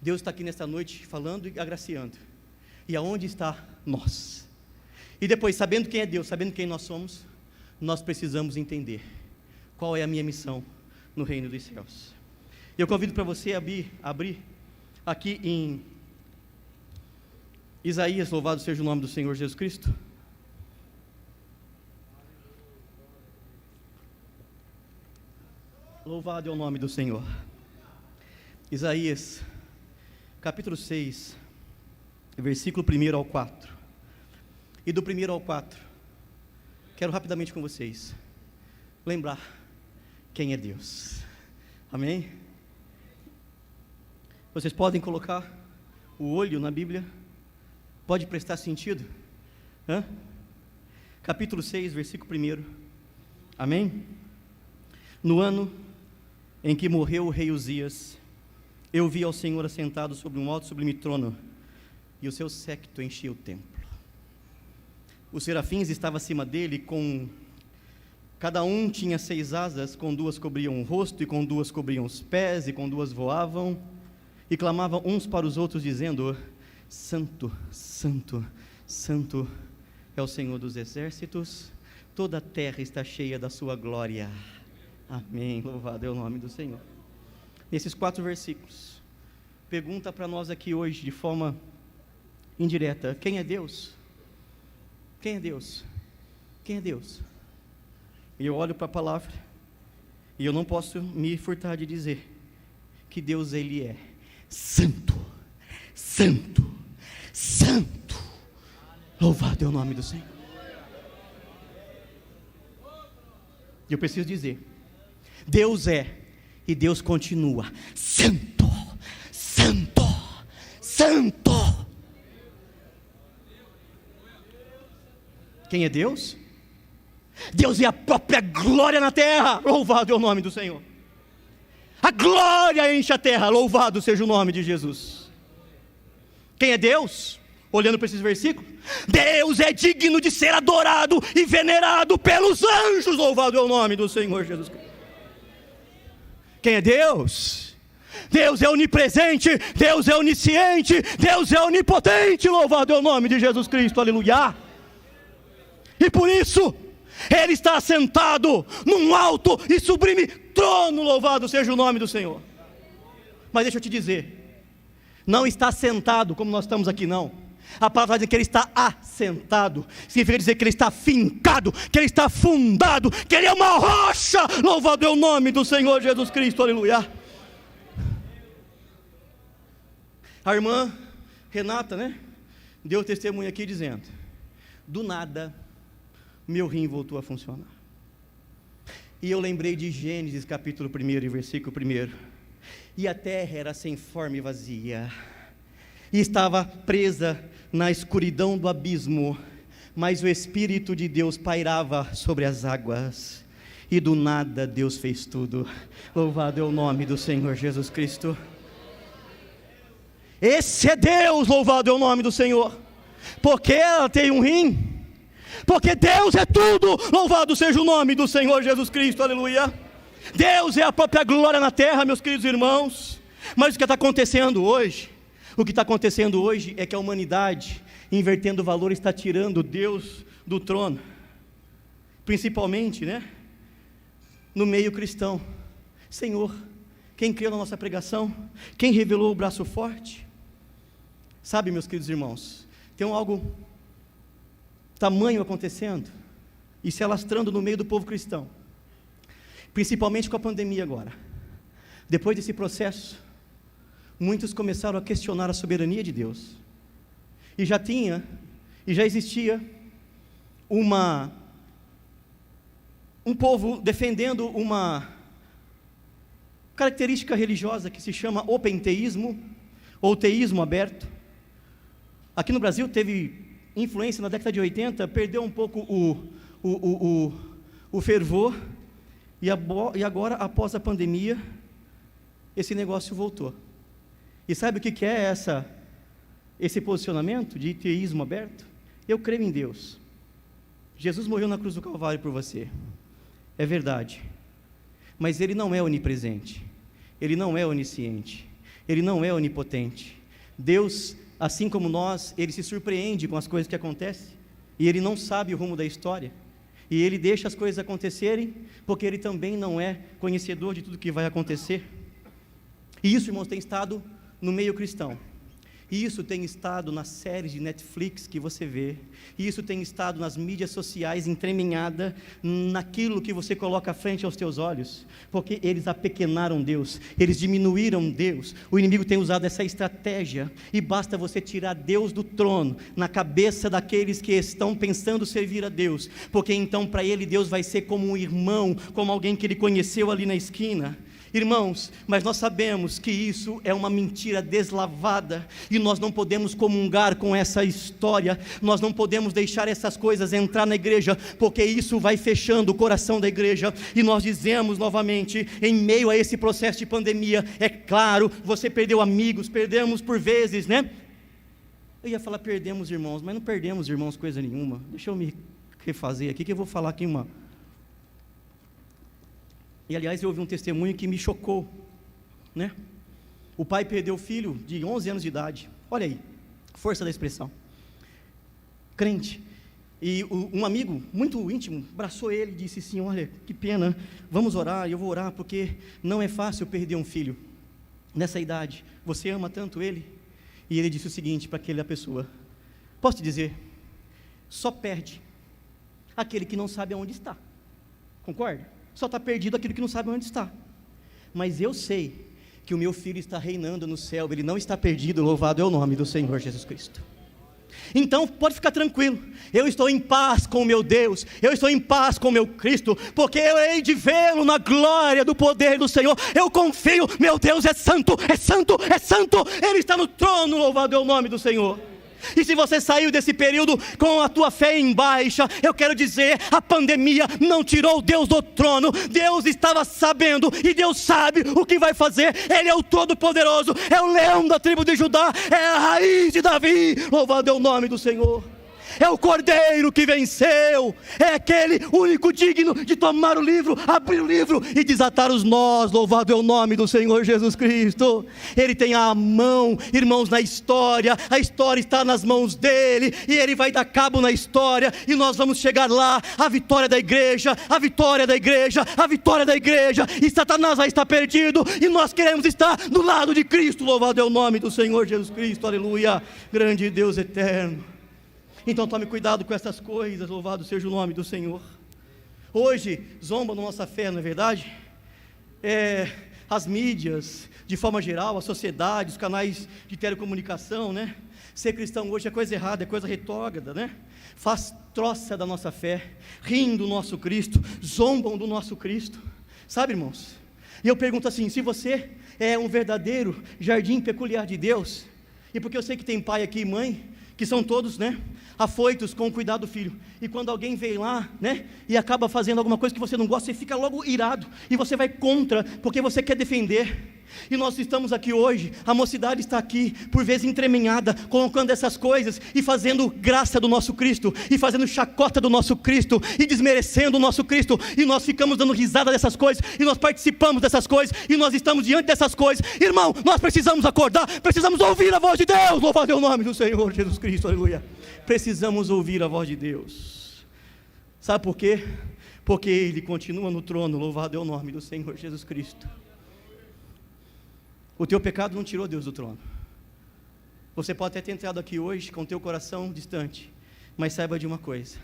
Deus está aqui nesta noite falando e agraciando. E aonde está nós? E depois, sabendo quem é Deus, sabendo quem nós somos, nós precisamos entender qual é a minha missão no reino dos céus. Eu convido para você abrir aqui em Isaías, louvado seja o nome do Senhor Jesus Cristo. Louvado é o nome do Senhor. Isaías, capítulo 6, versículo 1 ao 4. E do 1 ao 4, quero rapidamente com vocês lembrar quem é Deus. Amém? Vocês podem colocar o olho na Bíblia? Pode prestar sentido? Capítulo 6, versículo 1. Amém? No ano em que morreu o rei Uzias, eu vi ao Senhor assentado sobre um alto e sublime trono, e o seu séquito enchia o templo. Os serafins estavam acima dele, cada um tinha 6 asas, com 2 cobriam o rosto, e com 2 cobriam os pés, e com 2 voavam, e clamavam uns para os outros, dizendo, Santo, Santo, Santo é o Senhor dos exércitos, toda a terra está cheia da sua glória. Amém, louvado é o nome do Senhor. Nesses 4 versículos, pergunta para nós aqui hoje, de forma indireta, quem é Deus? Quem é Deus? Quem é Deus? E eu olho para a palavra, e eu não posso me furtar de dizer, que Deus Ele é santo, santo, santo. Louvado é o nome do Senhor. E eu preciso dizer, Deus é e Deus continua santo, santo, santo. Quem é Deus? Deus é a própria glória na terra. Louvado é o nome do Senhor. A glória enche a terra. Louvado seja o nome de Jesus. Quem é Deus? Olhando para esses versículos, Deus é digno de ser adorado e venerado pelos anjos. Louvado é o nome do Senhor Jesus Cristo. Quem é Deus? Deus é onipresente, Deus é onisciente, Deus é onipotente. Louvado é o nome de Jesus Cristo, aleluia. E por isso Ele está assentado num alto e sublime trono. Louvado seja o nome do Senhor. Mas deixa eu te dizer, não está sentado como nós estamos aqui, não. A palavra diz que Ele está assentado, significa dizer que Ele está fincado, que Ele está fundado, que Ele é uma rocha. Louvado é o nome do Senhor Jesus Cristo, aleluia. A irmã Renata, deu testemunho aqui dizendo, do nada meu rim voltou a funcionar. E eu lembrei de Gênesis capítulo 1 e versículo 1. E a terra era sem forma e vazia, e estava presa na escuridão do abismo, mas o Espírito de Deus pairava sobre as águas, e do nada Deus fez tudo. Louvado é o nome do Senhor Jesus Cristo. Esse é Deus, louvado é o nome do Senhor. Porque ela tem um rim? Porque Deus é tudo. Louvado seja o nome do Senhor Jesus Cristo, aleluia. Deus é a própria glória na terra, meus queridos irmãos. Mas o que está acontecendo hoje? O que está acontecendo hoje é que a humanidade, invertendo o valor, está tirando Deus do trono. Principalmente, no meio cristão. Senhor, quem creu na nossa pregação? Quem revelou o braço forte? Sabe, meus queridos irmãos, tem algo tamanho acontecendo e se alastrando no meio do povo cristão, principalmente com a pandemia agora. Depois desse processo, muitos começaram a questionar a soberania de Deus, e já existia um povo defendendo uma característica religiosa que se chama openteísmo, ou teísmo aberto. Aqui no Brasil teve influência na década de 80, perdeu um pouco o fervor, e agora, após a pandemia, esse negócio voltou. E sabe o que é esse posicionamento de teísmo aberto? Eu creio em Deus. Jesus morreu na cruz do Calvário por você. É verdade. Mas Ele não é onipresente. Ele não é onisciente. Ele não é onipotente. Deus, assim como nós, Ele se surpreende com as coisas que acontecem. E Ele não sabe o rumo da história. E Ele deixa as coisas acontecerem, porque Ele também não é conhecedor de tudo que vai acontecer. E isso, irmãos, tem estado no meio cristão. E isso tem estado nas séries de Netflix que você vê. E isso tem estado nas mídias sociais, entremeada naquilo que você coloca à frente aos teus olhos. Porque eles apequenaram Deus, eles diminuíram Deus. O inimigo tem usado essa estratégia. E basta você tirar Deus do trono, na cabeça daqueles que estão pensando servir a Deus. Porque então para ele Deus vai ser como um irmão, como alguém que ele conheceu ali na esquina. Irmãos, mas nós sabemos que isso é uma mentira deslavada, e nós não podemos comungar com essa história, nós não podemos deixar essas coisas entrar na igreja, porque isso vai fechando o coração da igreja. E nós dizemos novamente, em meio a esse processo de pandemia, é claro, você perdeu amigos, perdemos por vezes, eu ia falar perdemos irmãos, mas não perdemos irmãos coisa nenhuma. Deixa eu me refazer aqui, que eu vou falar aqui E aliás, eu ouvi um testemunho que me chocou, O pai perdeu o filho de 11 anos de idade. Olha aí, força da expressão. Crente. E um amigo muito íntimo abraçou ele e disse assim: olha, que pena, vamos orar, eu vou orar, porque não é fácil perder um filho nessa idade. Você ama tanto ele? E ele disse o seguinte para aquela pessoa: posso te dizer, só perde aquele que não sabe aonde está. Concorda? Só está perdido aquele que não sabe onde está. Mas eu sei que o meu filho está reinando no céu, ele não está perdido, louvado é o nome do Senhor Jesus Cristo. Então pode ficar tranquilo, eu estou em paz com o meu Deus, eu estou em paz com o meu Cristo, porque eu hei de vê-lo na glória do poder do Senhor. Eu confio, meu Deus é santo, é santo, é santo, Ele está no trono, louvado é o nome do Senhor. E se você saiu desse período com a tua fé em baixa, eu quero dizer, a pandemia não tirou Deus do trono. Deus estava sabendo, e Deus sabe o que vai fazer. Ele é o Todo-Poderoso, é o leão da tribo de Judá, é a raiz de Davi, louvado é o nome do Senhor. É o Cordeiro que venceu, é aquele único digno de tomar o livro, abrir o livro e desatar os nós, louvado é o nome do Senhor Jesus Cristo. Ele tem a mão, irmãos, na história, a história está nas mãos dele, e ele vai dar cabo na história, e nós vamos chegar lá, a vitória da igreja, a vitória da igreja, a vitória da igreja, e Satanás vai estar perdido, e nós queremos estar do lado de Cristo, louvado é o nome do Senhor Jesus Cristo, aleluia, grande Deus eterno. Então tome cuidado com essas coisas, louvado seja o nome do Senhor. Hoje zombam da nossa fé, não é verdade? As mídias, de forma geral, a sociedade, os canais de telecomunicação, né? Ser cristão hoje é coisa errada, é coisa retrógrada, né? Faz troça da nossa fé, riem do nosso Cristo, zombam do nosso Cristo, sabe, irmãos? E eu pergunto assim, se você é um verdadeiro jardim peculiar de Deus, e porque eu sei que tem pai aqui e mãe, que são todos, né, afoitos com o cuidado do filho, e quando alguém vem lá, né, e acaba fazendo alguma coisa que você não gosta, você fica logo irado, e você vai contra, porque você quer defender. E nós estamos aqui hoje, a mocidade está aqui, por vezes entremeada, colocando essas coisas, e fazendo graça do nosso Cristo, e fazendo chacota do nosso Cristo, e desmerecendo o nosso Cristo, e nós ficamos dando risada dessas coisas, e nós participamos dessas coisas, e nós estamos diante dessas coisas. Irmão, nós precisamos acordar, precisamos ouvir a voz de Deus, louvado é o nome do Senhor Jesus Cristo, aleluia. Precisamos ouvir a voz de Deus. Sabe por quê? Porque Ele continua no trono, louvado é o nome do Senhor Jesus Cristo. O teu pecado não tirou Deus do trono. Você pode até ter entrado aqui hoje com o teu coração distante, mas saiba de uma coisa: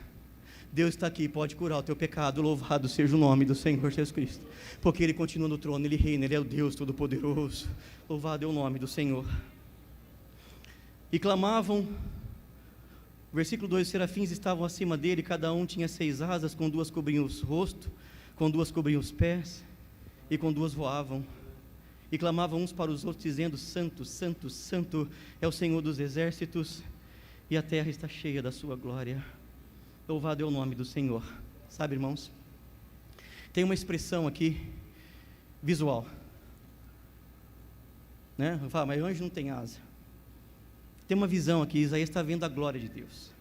Deus está aqui e pode curar o teu pecado, louvado seja o nome do Senhor Jesus Cristo, porque Ele continua no trono, Ele reina, Ele é o Deus Todo-Poderoso, louvado é o nome do Senhor. E clamavam, versículo 2, os serafins estavam acima dele, cada um tinha 6 asas, com 2 cobriam o rosto, com 2 cobriam os pés, e com 2 voavam. E clamavam uns para os outros, dizendo: Santo, Santo, Santo é o Senhor dos exércitos, e a terra está cheia da sua glória. Louvado é o nome do Senhor. Sabe, irmãos, tem uma expressão aqui, visual, né? Eu falo, mas anjo não tem asa. Tem uma visão aqui, Isaías está vendo a glória de Deus,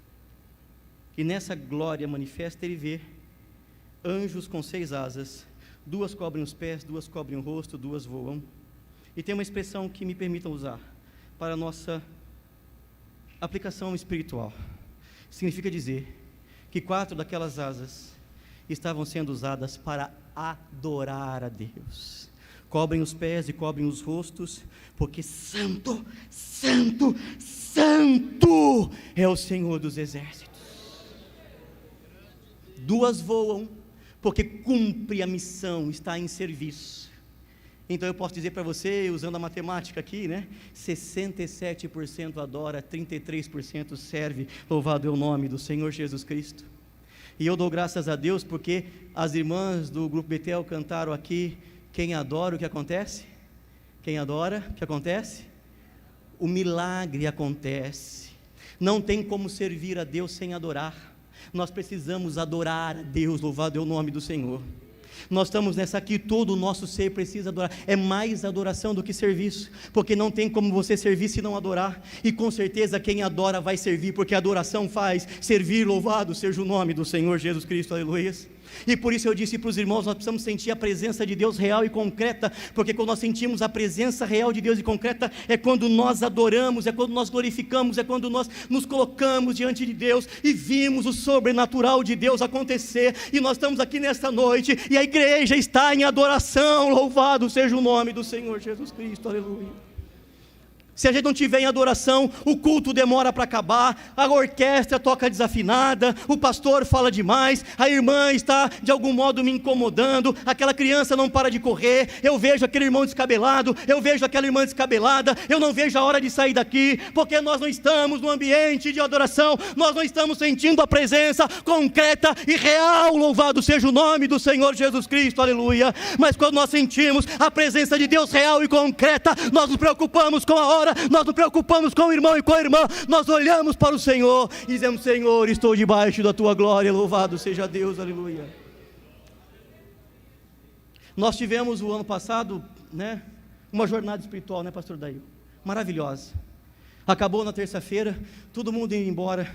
e nessa glória manifesta ele vê anjos com 6 asas, 2 cobrem os pés, 2 cobrem o rosto, 2 voam. E tem uma expressão que me permitam usar para a nossa aplicação espiritual. Significa dizer que 4 daquelas asas estavam sendo usadas para adorar a Deus. Cobrem os pés e cobrem os rostos, porque santo, santo, santo é o Senhor dos exércitos. 2 voam, porque cumpre a missão, está em serviço. Então eu posso dizer para você, usando a matemática aqui, né? 67% adora, 33% serve, louvado é o nome do Senhor Jesus Cristo. E eu dou graças a Deus, porque as irmãs do Grupo Betel cantaram aqui, quem adora, o que acontece? Quem adora, o que acontece? O milagre acontece. Não tem como servir a Deus sem adorar. Nós precisamos adorar a Deus, louvado é o nome do Senhor. Nós estamos nessa aqui, todo o nosso ser precisa adorar. É mais adoração do que serviço, porque não tem como você servir se não adorar. E com certeza quem adora vai servir, porque a adoração faz servir, louvado seja o nome do Senhor Jesus Cristo, aleluia. E por isso eu disse para os irmãos, nós precisamos sentir a presença de Deus real e concreta, porque quando nós sentimos a presença real de Deus e concreta, é quando nós adoramos, é quando nós glorificamos, é quando nós nos colocamos diante de Deus, e vimos o sobrenatural de Deus acontecer, e nós estamos aqui nesta noite, e a igreja está em adoração, louvado seja o nome do Senhor Jesus Cristo, aleluia. Se a gente não tiver em adoração, o culto demora para acabar, a orquestra toca desafinada, o pastor fala demais, a irmã está de algum modo me incomodando, aquela criança não para de correr, eu vejo aquele irmão descabelado, eu vejo aquela irmã descabelada, eu não vejo a hora de sair daqui, porque nós não estamos no ambiente de adoração, nós não estamos sentindo a presença concreta e real, louvado seja o nome do Senhor Jesus Cristo, aleluia. Mas quando nós sentimos a presença de Deus real e concreta, nós nos preocupamos com a hora, nós nos preocupamos com o irmão e com a irmã, nós olhamos para o Senhor e dizemos: Senhor, estou debaixo da tua glória, louvado seja Deus, aleluia. Nós tivemos o ano passado, né, uma jornada espiritual, né, pastor Daí? Maravilhosa. Acabou na terça-feira, todo mundo indo embora,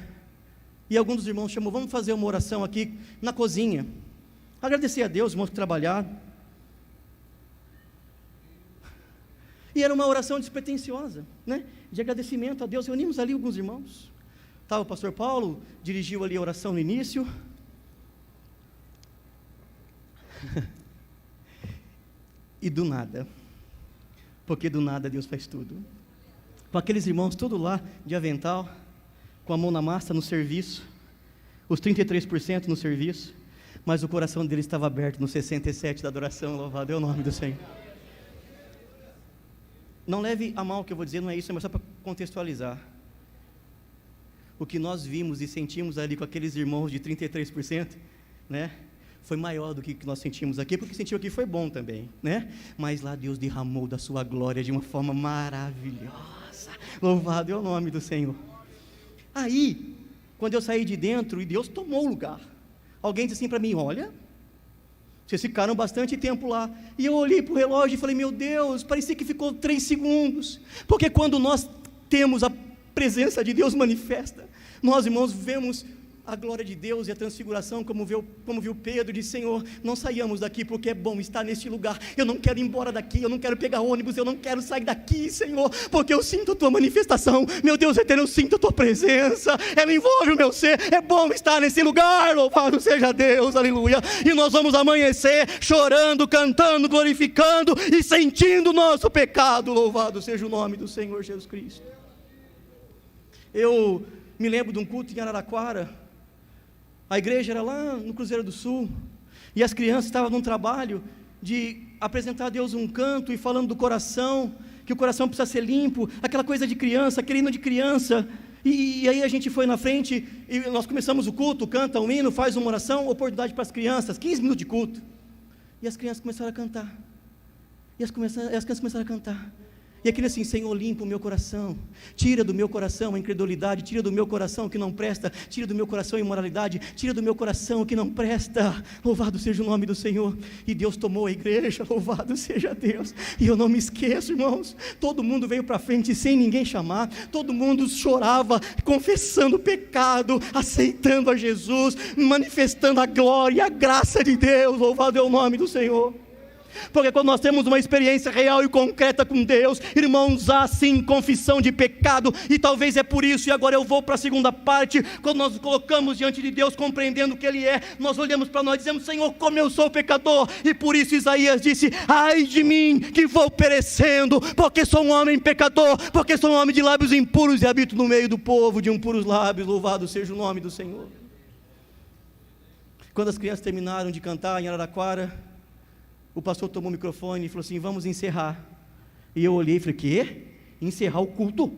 e alguns dos irmãos chamou: vamos fazer uma oração aqui na cozinha, agradecer a Deus, os irmãos que trabalharam. E era uma oração despretensiosa, né? De agradecimento a Deus. Reunimos ali alguns irmãos. Estava o pastor Paulo, dirigiu ali a oração no início. E do nada, porque do nada Deus faz tudo. Com aqueles irmãos tudo lá de avental, com a mão na massa no serviço, os 33% no serviço, mas o coração deles estava aberto no 67% da adoração, louvado é o nome do Senhor. Não leve a mal o que eu vou dizer, não é isso, mas só para contextualizar. O que nós vimos e sentimos ali com aqueles irmãos de 33%, né, foi maior do que nós sentimos aqui, porque o que sentiu aqui foi bom também, né? Mas lá Deus derramou da sua glória de uma forma maravilhosa. Louvado é o nome do Senhor. Aí, quando eu saí de dentro, e Deus tomou o lugar, alguém disse assim para mim: olha, vocês ficaram bastante tempo lá. E eu olhei para o relógio e falei: meu Deus, parecia que ficou 3 segundos. Porque quando nós temos a presença de Deus manifesta, nós, irmãos, vemos a glória de Deus e a transfiguração, como viu Pedro, disse: Senhor, não saiamos daqui, porque é bom estar neste lugar. Eu não quero ir embora daqui, eu não quero pegar ônibus, eu não quero sair daqui, Senhor, porque eu sinto a tua manifestação, meu Deus eterno, eu sinto a tua presença, ela envolve o meu ser, é bom estar nesse lugar, louvado seja Deus, aleluia. E nós vamos amanhecer chorando, cantando, glorificando e sentindo o nosso pecado, louvado seja o nome do Senhor Jesus Cristo. Eu me lembro de um culto em Araraquara. A igreja era lá no Cruzeiro do Sul, e as crianças estavam num trabalho de apresentar a Deus um canto, e falando do coração, que o coração precisa ser limpo, aquela coisa de criança, aquele hino de criança, e aí a gente foi na frente, e nós começamos o culto, canta um hino, faz uma oração, oportunidade para as crianças, 15 minutos de culto, e as crianças começaram a cantar, e as crianças começaram a cantar, e aquele assim: Senhor, limpa o meu coração, tira do meu coração a incredulidade, tira do meu coração o que não presta, tira do meu coração a imoralidade, tira do meu coração o que não presta, louvado seja o nome do Senhor. E Deus tomou a igreja, louvado seja Deus. E eu não me esqueço, irmãos, todo mundo veio para frente sem ninguém chamar, todo mundo chorava, confessando o pecado, aceitando a Jesus, manifestando a glória e a graça de Deus, louvado é o nome do Senhor. Porque quando nós temos uma experiência real e concreta com Deus, irmãos, há sim confissão de pecado, e talvez é por isso, e agora eu vou para a segunda parte, quando nós nos colocamos diante de Deus, compreendendo o que Ele é, nós olhamos para nós e dizemos: Senhor, como eu sou pecador, e por isso Isaías disse: ai de mim, que vou perecendo, porque sou um homem pecador, porque sou um homem de lábios impuros, e habito no meio do povo de impuros lábios, louvado seja o nome do Senhor. Quando as crianças terminaram de cantar em Araraquara, o pastor tomou o microfone e falou assim: vamos encerrar. E eu olhei e falei: quê? Encerrar o culto?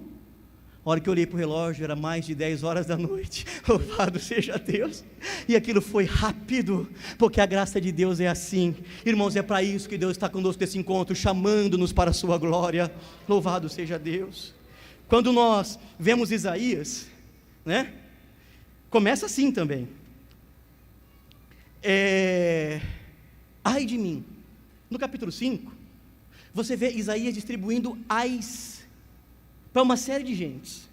A hora que eu olhei para o relógio, era mais de 10 horas da noite, louvado seja Deus, e aquilo foi rápido, porque a graça de Deus é assim, irmãos, é para isso que Deus está conosco nesse encontro, chamando-nos para a sua glória, louvado seja Deus. Quando nós vemos Isaías, né, começa assim também, ai de mim. No capítulo 5, você vê Isaías distribuindo ais para uma série de gentes.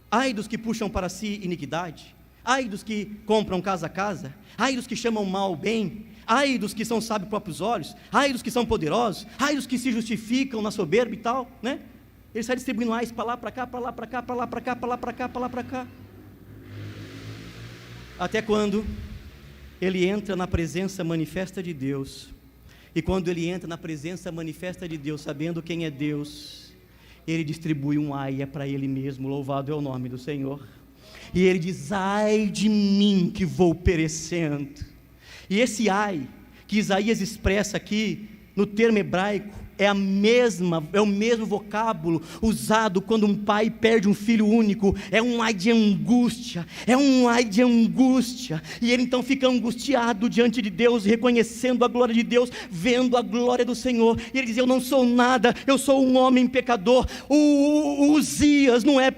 Ai dos que puxam para si iniquidade, ai dos que compram casa a casa, ai dos que chamam mal bem, ai dos que são sábios próprios olhos, ai dos que são poderosos, ai dos que se justificam na soberba e tal, né? Ele sai distribuindo ais para lá, para cá, para lá, para cá, para lá, para cá, para lá, para cá, para lá, para cá. Até quando ele entra na presença manifesta de Deus. E quando ele entra na presença manifesta de Deus, sabendo quem é Deus, Ele distribui um ai, é para Ele mesmo, louvado é o nome do Senhor. E Ele diz: ai de mim que vou perecendo. E esse ai, que Isaías expressa aqui, no termo hebraico, é o mesmo vocábulo usado quando um pai perde um filho único. É um ai de angústia, e ele então fica angustiado diante de Deus, reconhecendo a glória de Deus, vendo a glória do Senhor, e ele diz: eu não sou nada, eu sou um homem pecador. O Uzias não é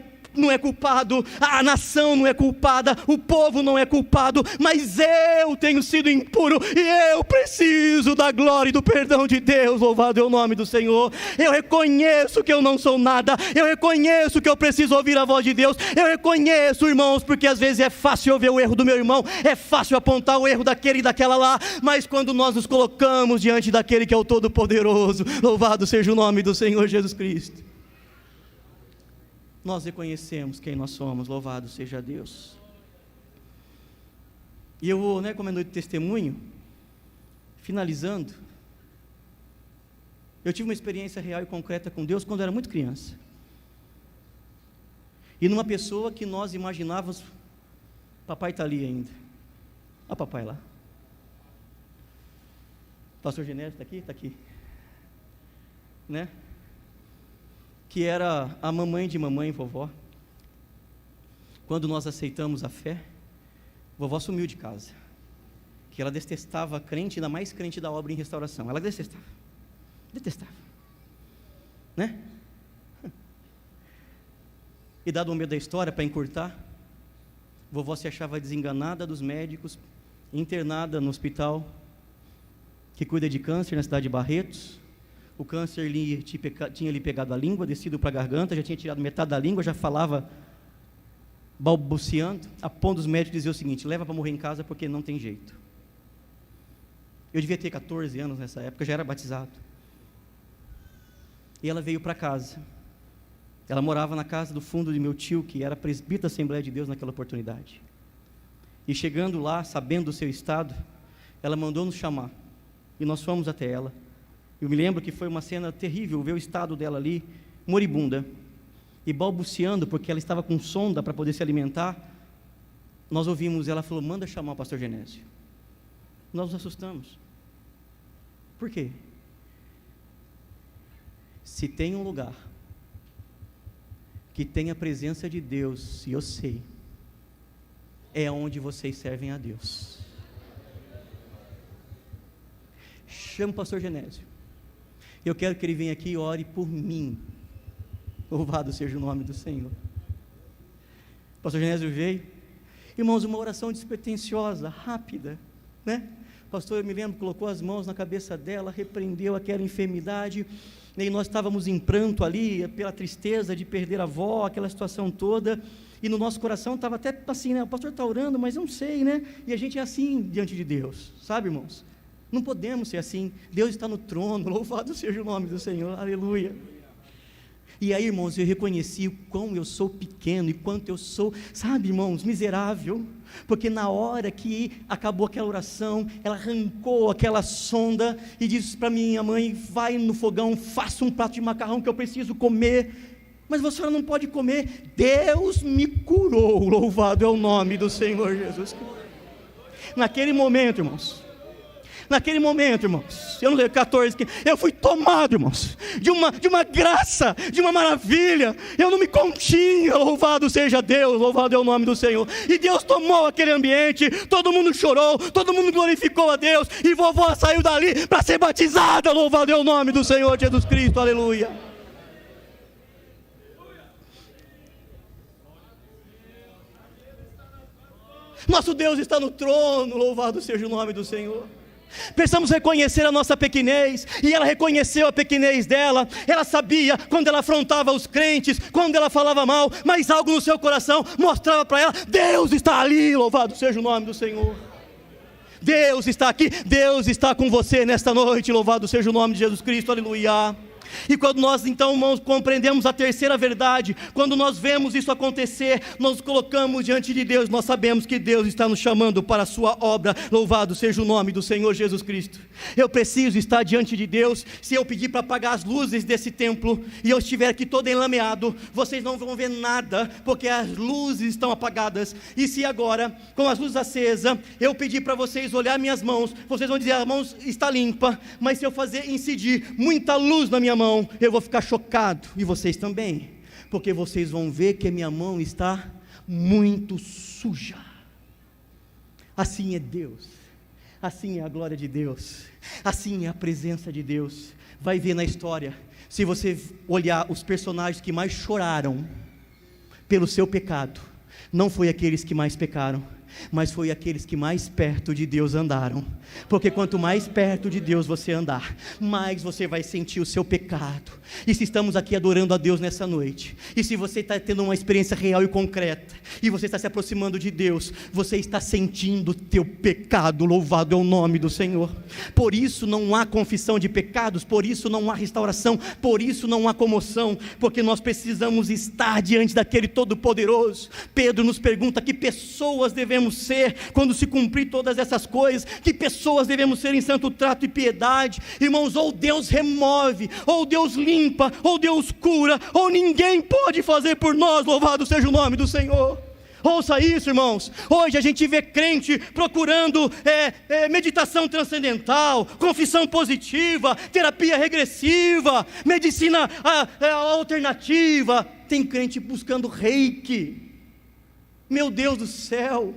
culpado, a nação não é culpada, o povo não é culpado, mas eu tenho sido impuro, e eu preciso da glória e do perdão de Deus, louvado é o nome do Senhor. Eu reconheço que eu não sou nada, eu reconheço que eu preciso ouvir a voz de Deus, eu reconheço, irmãos, porque às vezes é fácil eu ver o erro do meu irmão, é fácil apontar o erro daquele e daquela lá, mas quando nós nos colocamos diante daquele que é o Todo-Poderoso, louvado seja o nome do Senhor Jesus Cristo, nós reconhecemos quem nós somos, louvado seja Deus. E eu vou, como é noite de testemunho, finalizando, eu tive uma experiência real e concreta com Deus quando eu era muito criança, e numa pessoa que nós imaginávamos, papai está ali ainda, olha o papai lá, pastor Genésio está aqui? Está aqui, que era a mamãe de mamãe, vovó. Quando nós aceitamos a fé, vovó sumiu de casa, que ela detestava crente, ainda mais crente da obra em restauração, ela detestava, e dado o medo da história, para encurtar, vovó se achava desenganada dos médicos, internada no hospital que cuida de câncer na cidade de Barretos. O câncer tinha lhe pegado a língua, descido para a garganta, já tinha tirado metade da língua, já falava balbuciando, a ponto dos médicos dizer o seguinte: leva para morrer em casa porque não tem jeito. Eu devia ter 14 anos nessa época, já era batizado. E ela veio para casa. Ela morava na casa do fundo de meu tio, que era presbítero da Assembleia de Deus naquela oportunidade. E chegando lá, sabendo do seu estado, ela mandou nos chamar, e nós fomos até ela. Eu me lembro que foi uma cena terrível, ver o estado dela ali, moribunda, e balbuciando, porque ela estava com sonda para poder se alimentar. Nós ouvimos, ela falou: manda chamar o pastor Genésio. Nós nos assustamos. Por quê? Se tem um lugar que tem a presença de Deus, e eu sei, é onde vocês servem a Deus. Chama o pastor Genésio. Eu quero que ele venha aqui e ore por mim. Louvado seja o nome do Senhor. O pastor Genésio veio. Irmãos, uma oração despretensiosa, rápida, O pastor, eu me lembro, colocou as mãos na cabeça dela, repreendeu aquela enfermidade, e nós estávamos em pranto ali, pela tristeza de perder a avó, aquela situação toda, e no nosso coração estava até assim, o pastor está orando, mas eu não sei, e a gente é assim diante de Deus, sabe, irmãos? Não podemos ser assim. Deus está no trono, louvado seja o nome do Senhor, aleluia. E aí, irmãos, eu reconheci o quão eu sou pequeno e quanto eu sou, sabe, irmãos, miserável, porque na hora que acabou aquela oração, ela arrancou aquela sonda e disse para minha mãe: vai no fogão, faça um prato de macarrão que eu preciso comer. Mas a senhora não pode comer. Deus me curou, louvado é o nome do Senhor Jesus. Naquele momento, irmãos, eu não sei, 14, eu fui tomado, irmãos, de uma graça, de uma maravilha, eu não me continha, louvado seja Deus, louvado é o nome do Senhor, e Deus tomou aquele ambiente, todo mundo chorou, todo mundo glorificou a Deus, e vovó saiu dali para ser batizada, louvado é o nome do Senhor Jesus Cristo, aleluia. Nosso Deus está no trono, louvado seja o nome do Senhor. Precisamos reconhecer a nossa pequenez, e ela reconheceu a pequenez dela. Ela sabia quando ela afrontava os crentes, quando ela falava mal, mas algo no seu coração mostrava para ela: Deus está ali, louvado seja o nome do Senhor. Deus está aqui, Deus está com você nesta noite, louvado seja o nome de Jesus Cristo, aleluia. E quando nós então, irmãos, compreendemos a terceira verdade, quando nós vemos isso acontecer, nós colocamos diante de Deus, nós sabemos que Deus está nos chamando para a sua obra. Louvado seja o nome do Senhor Jesus Cristo. Eu preciso estar diante de Deus. Se eu pedir para apagar as luzes desse templo e eu estiver aqui todo enlameado, vocês não vão ver nada, porque as luzes estão apagadas. E se agora, com as luzes acesas, eu pedir para vocês olhar minhas mãos, vocês vão dizer: a mão está limpa. Mas se eu fazer incidir muita luz na minha mão, eu vou ficar chocado, e vocês também, porque vocês vão ver que a minha mão está muito suja. Assim é Deus, assim é a glória de Deus, assim é a presença de Deus. Vai ver na história, se você olhar os personagens que mais choraram pelo seu pecado, não foi aqueles que mais pecaram, mas foi aqueles que mais perto de Deus andaram, porque quanto mais perto de Deus você andar, mais você vai sentir o seu pecado. E se estamos aqui adorando a Deus nessa noite, e se você está tendo uma experiência real e concreta, e você está se aproximando de Deus, você está sentindo o teu pecado. Louvado é o nome do Senhor. Por isso não há confissão de pecados, por isso não há restauração, por isso não há comoção, porque nós precisamos estar diante daquele Todo-Poderoso. Pedro nos pergunta: que pessoas devemos ser quando se cumprir todas essas coisas? Que pessoas devemos ser em santo trato e piedade? Irmãos, ou Deus remove, ou Deus limpa, ou Deus cura, ou ninguém pode fazer por nós. Louvado seja o nome do Senhor. Ouça isso, irmãos. Hoje a gente vê crente procurando meditação transcendental, confissão positiva, terapia regressiva, medicina alternativa. Tem crente buscando reiki. Meu Deus do céu,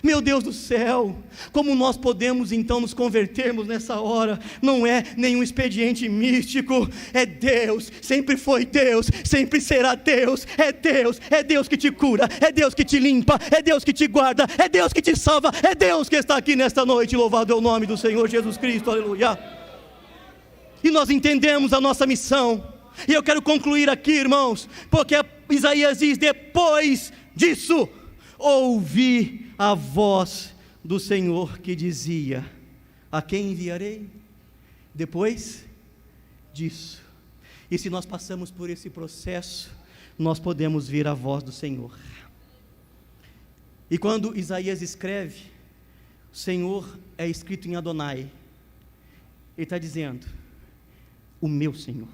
meu Deus do céu, como nós podemos então nos convertermos nessa hora? Não é nenhum expediente místico, é Deus, sempre foi Deus, sempre será Deus, é Deus que te cura, é Deus que te limpa, é Deus que te guarda, é Deus que te salva, é Deus que está aqui nesta noite. Louvado é o nome do Senhor Jesus Cristo, aleluia. E nós entendemos a nossa missão, e eu quero concluir aqui, irmãos, porque Isaías diz: depois disso, ouvi a voz do Senhor que dizia: a quem enviarei? Depois disso. E se nós passamos por esse processo, nós podemos ver a voz do Senhor. E quando Isaías escreve, o Senhor é escrito em Adonai. Ele está dizendo: o meu Senhor,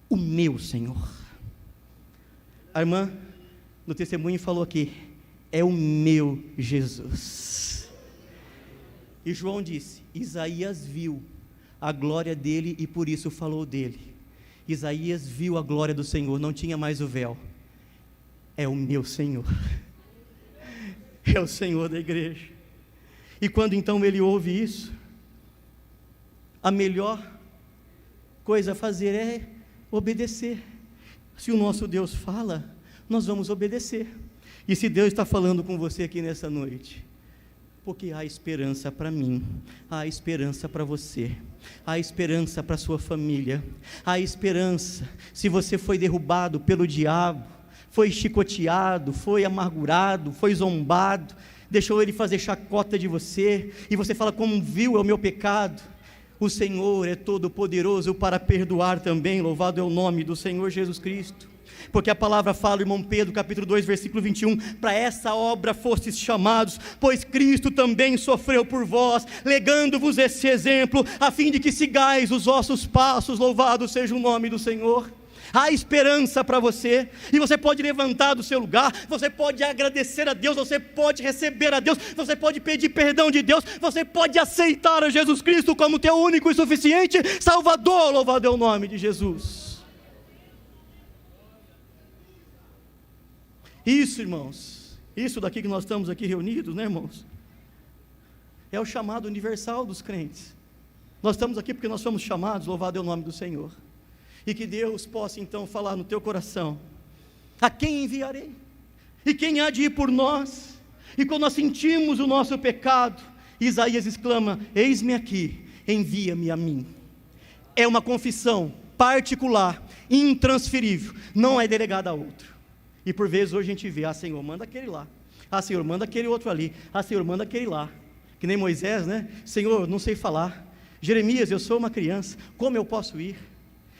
o meu Senhor. A irmã no testemunho falou aqui: é o meu Jesus. E João disse: Isaías viu a glória dele e por isso falou dele. Isaías viu a glória do Senhor, não tinha mais o véu. É o meu Senhor, é o Senhor da igreja. E quando então ele ouve isso, a melhor coisa a fazer é obedecer. Se o nosso Deus fala, nós vamos obedecer. E se Deus está falando com você aqui nessa noite, porque há esperança para mim, há esperança para você, há esperança para a sua família, há esperança. Se você foi derrubado pelo diabo, foi chicoteado, foi amargurado, foi zombado, deixou ele fazer chacota de você, e você fala: como vil é o meu pecado, o Senhor é todo poderoso para perdoar também. Louvado é o nome do Senhor Jesus Cristo. Porque a palavra fala, irmão Pedro, capítulo 2, versículo 21, para essa obra fostes chamados, pois Cristo também sofreu por vós, legando-vos esse exemplo, a fim de que sigais os vossos passos. Louvado seja o nome do Senhor. Há esperança para você, e você pode levantar do seu lugar, você pode agradecer a Deus, você pode receber a Deus, você pode pedir perdão de Deus, você pode aceitar a Jesus Cristo como teu único e suficiente Salvador. Louvado é o nome de Jesus. Isso, irmãos, isso daqui que nós estamos aqui reunidos, né, irmãos, é o chamado universal dos crentes. Nós estamos aqui porque nós somos chamados. Louvado é o nome do Senhor. E que Deus possa então falar no teu coração: a quem enviarei? E quem há de ir por nós? E quando nós sentimos o nosso pecado, Isaías exclama: eis-me aqui, envia-me a mim. É uma confissão particular, intransferível, não é delegada a outro. E por vezes hoje a gente vê: Senhor, manda aquele lá, Senhor, manda aquele outro ali, Senhor, manda aquele lá. Que nem Moisés, né? Senhor, não sei falar, Jeremias, eu sou uma criança, como eu posso ir?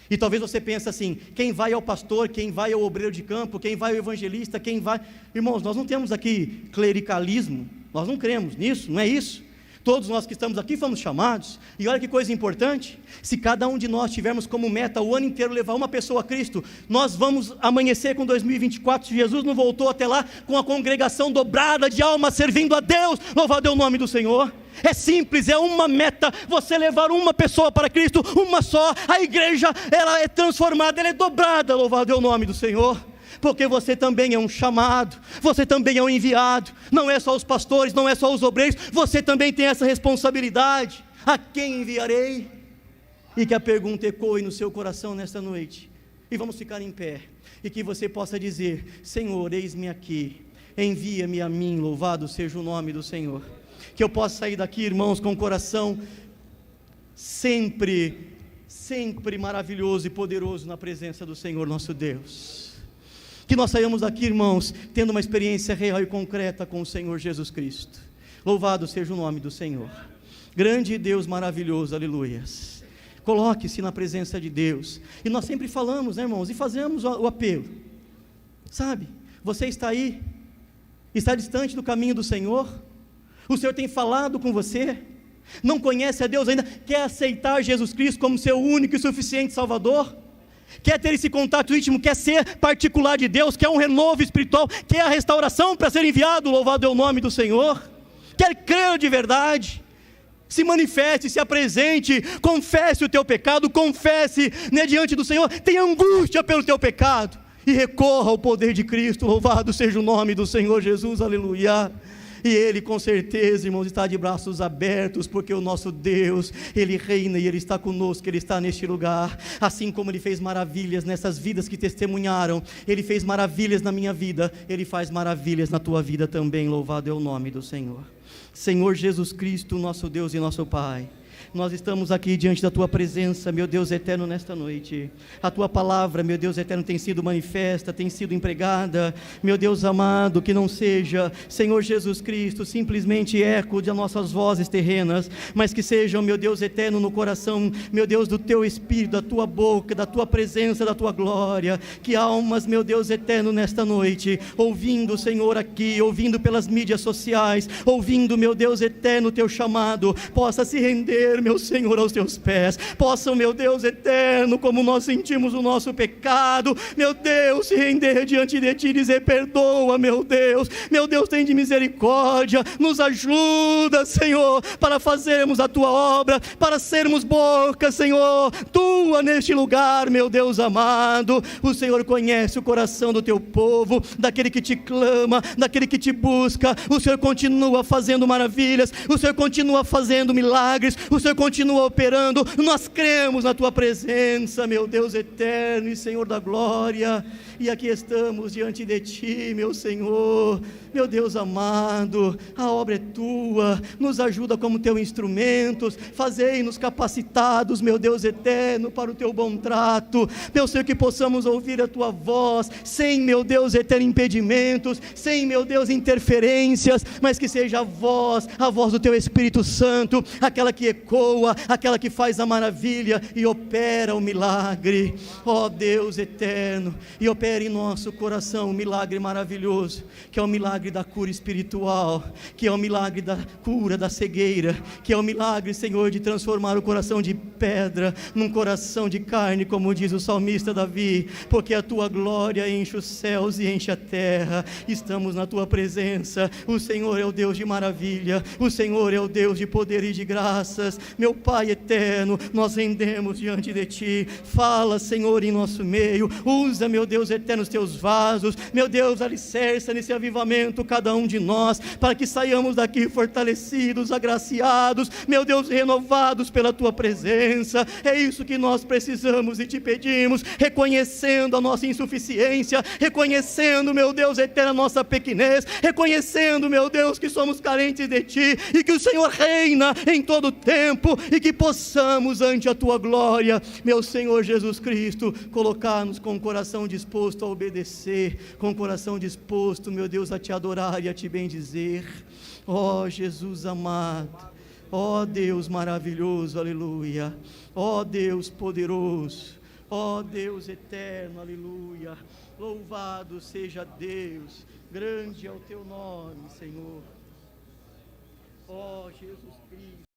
E talvez você pense assim, quem vai é o pastor, quem vai é o obreiro de campo, quem vai é o evangelista, quem vai... Irmãos, nós não temos aqui clericalismo, nós não cremos nisso, não é isso. Todos nós que estamos aqui fomos chamados, e olha que coisa importante, se cada um de nós tivermos como meta o ano inteiro levar uma pessoa a Cristo, nós vamos amanhecer com 2024, se Jesus não voltou até lá, com a congregação dobrada de almas servindo a Deus, louvado é o nome do Senhor. É simples, é uma meta, você levar uma pessoa para Cristo, uma só, a igreja, ela é transformada, ela é dobrada, louvado é o nome do Senhor. Porque você também é um chamado, você também é um enviado, não é só os pastores, não é só os obreiros, você também tem essa responsabilidade. A quem enviarei? E que a pergunta ecoe no seu coração nesta noite, e vamos ficar em pé, e que você possa dizer: Senhor, eis-me aqui, envia-me a mim, louvado seja o nome do Senhor. Que eu possa sair daqui, irmãos, com o coração sempre maravilhoso e poderoso na presença do Senhor nosso Deus. Que nós saiamos daqui, irmãos, tendo uma experiência real e concreta com o Senhor Jesus Cristo. Louvado seja o nome do Senhor. Grande Deus maravilhoso, aleluias. Coloque-se na presença de Deus. E nós sempre falamos, né, irmãos, e fazemos o apelo. Sabe, você está aí, está distante do caminho do Senhor, o Senhor tem falado com você, não conhece a Deus ainda, quer aceitar Jesus Cristo como seu único e suficiente Salvador? Quer ter esse contato íntimo, quer ser particular de Deus, quer um renovo espiritual, quer a restauração para ser enviado, louvado é o nome do Senhor, quer crer de verdade, se manifeste, se apresente, confesse o teu pecado, confesse, né, diante do Senhor, tenha angústia pelo teu pecado, e recorra ao poder de Cristo, louvado seja o nome do Senhor Jesus, aleluia. E Ele com certeza, irmãos, está de braços abertos, porque o nosso Deus, Ele reina e Ele está conosco, Ele está neste lugar, assim como Ele fez maravilhas nessas vidas que testemunharam, Ele fez maravilhas na minha vida, Ele faz maravilhas na tua vida também, louvado é o nome do Senhor. Senhor Jesus Cristo, nosso Deus e nosso Pai, nós estamos aqui diante da Tua presença, meu Deus eterno, nesta noite. A Tua palavra, meu Deus eterno, tem sido manifesta, tem sido empregada, meu Deus amado, que não seja, Senhor Jesus Cristo, simplesmente eco de nossas vozes terrenas, mas que sejam, meu Deus eterno, no coração, meu Deus, do Teu Espírito, da Tua boca, da Tua presença, da Tua glória, que almas, meu Deus eterno, nesta noite, ouvindo, Senhor, aqui, ouvindo pelas mídias sociais, ouvindo, meu Deus eterno, o Teu chamado, possa se render, meu Senhor, aos Teus pés, possam, meu Deus eterno, como nós sentimos o nosso pecado, meu Deus, se render diante de Ti e dizer: perdoa, meu Deus, tem de misericórdia, nos ajuda, Senhor, para fazermos a Tua obra, para sermos boca, Senhor, Tua neste lugar, meu Deus amado. O Senhor conhece o coração do Teu povo, daquele que Te clama, daquele que Te busca. O Senhor continua fazendo maravilhas, o Senhor continua fazendo milagres, o Senhor continua operando. Nós cremos na Tua presença, meu Deus eterno e Senhor da glória, e aqui estamos diante de Ti, meu Senhor, meu Deus amado, a obra é Tua, nos ajuda como Teu instrumentos, fazei-nos capacitados, meu Deus eterno, para o Teu bom trato, meu Senhor, que possamos ouvir a Tua voz, sem, meu Deus eterno, impedimentos, sem, meu Deus, interferências, mas que seja a voz do Teu Espírito Santo, aquela que ecoa, aquela que faz a maravilha e opera o milagre, ó Deus eterno, e opera em nosso coração um milagre maravilhoso, que é o milagre da cura espiritual, que é o milagre da cura da cegueira, que é o milagre, Senhor, de transformar o coração de pedra num coração de carne, como diz o salmista Davi, porque a Tua glória enche os céus e enche a terra. Estamos na Tua presença, o Senhor é o Deus de maravilha, o Senhor é o Deus de poder e de graças, meu Pai eterno, nós rendemos diante de Ti, fala, Senhor, em nosso meio, usa, meu Deus eterno, os Teus vasos, meu Deus, alicerça nesse avivamento cada um de nós, para que saiamos daqui fortalecidos, agraciados, meu Deus, renovados pela Tua presença. É isso que nós precisamos e Te pedimos, reconhecendo a nossa insuficiência, reconhecendo, meu Deus eterno, a nossa pequenez, reconhecendo, meu Deus, que somos carentes de Ti, e que o Senhor reina em todo o tempo, e que possamos ante a Tua glória, meu Senhor Jesus Cristo, colocar-nos com o coração disposto a obedecer, com o coração disposto, meu Deus, a Te adorar e a Te bendizer. Ó Jesus amado, Ó Deus maravilhoso, aleluia. Ó Deus poderoso, ó Deus eterno, aleluia. Louvado seja Deus, grande é o teu nome, Senhor. Ó Jesus Cristo.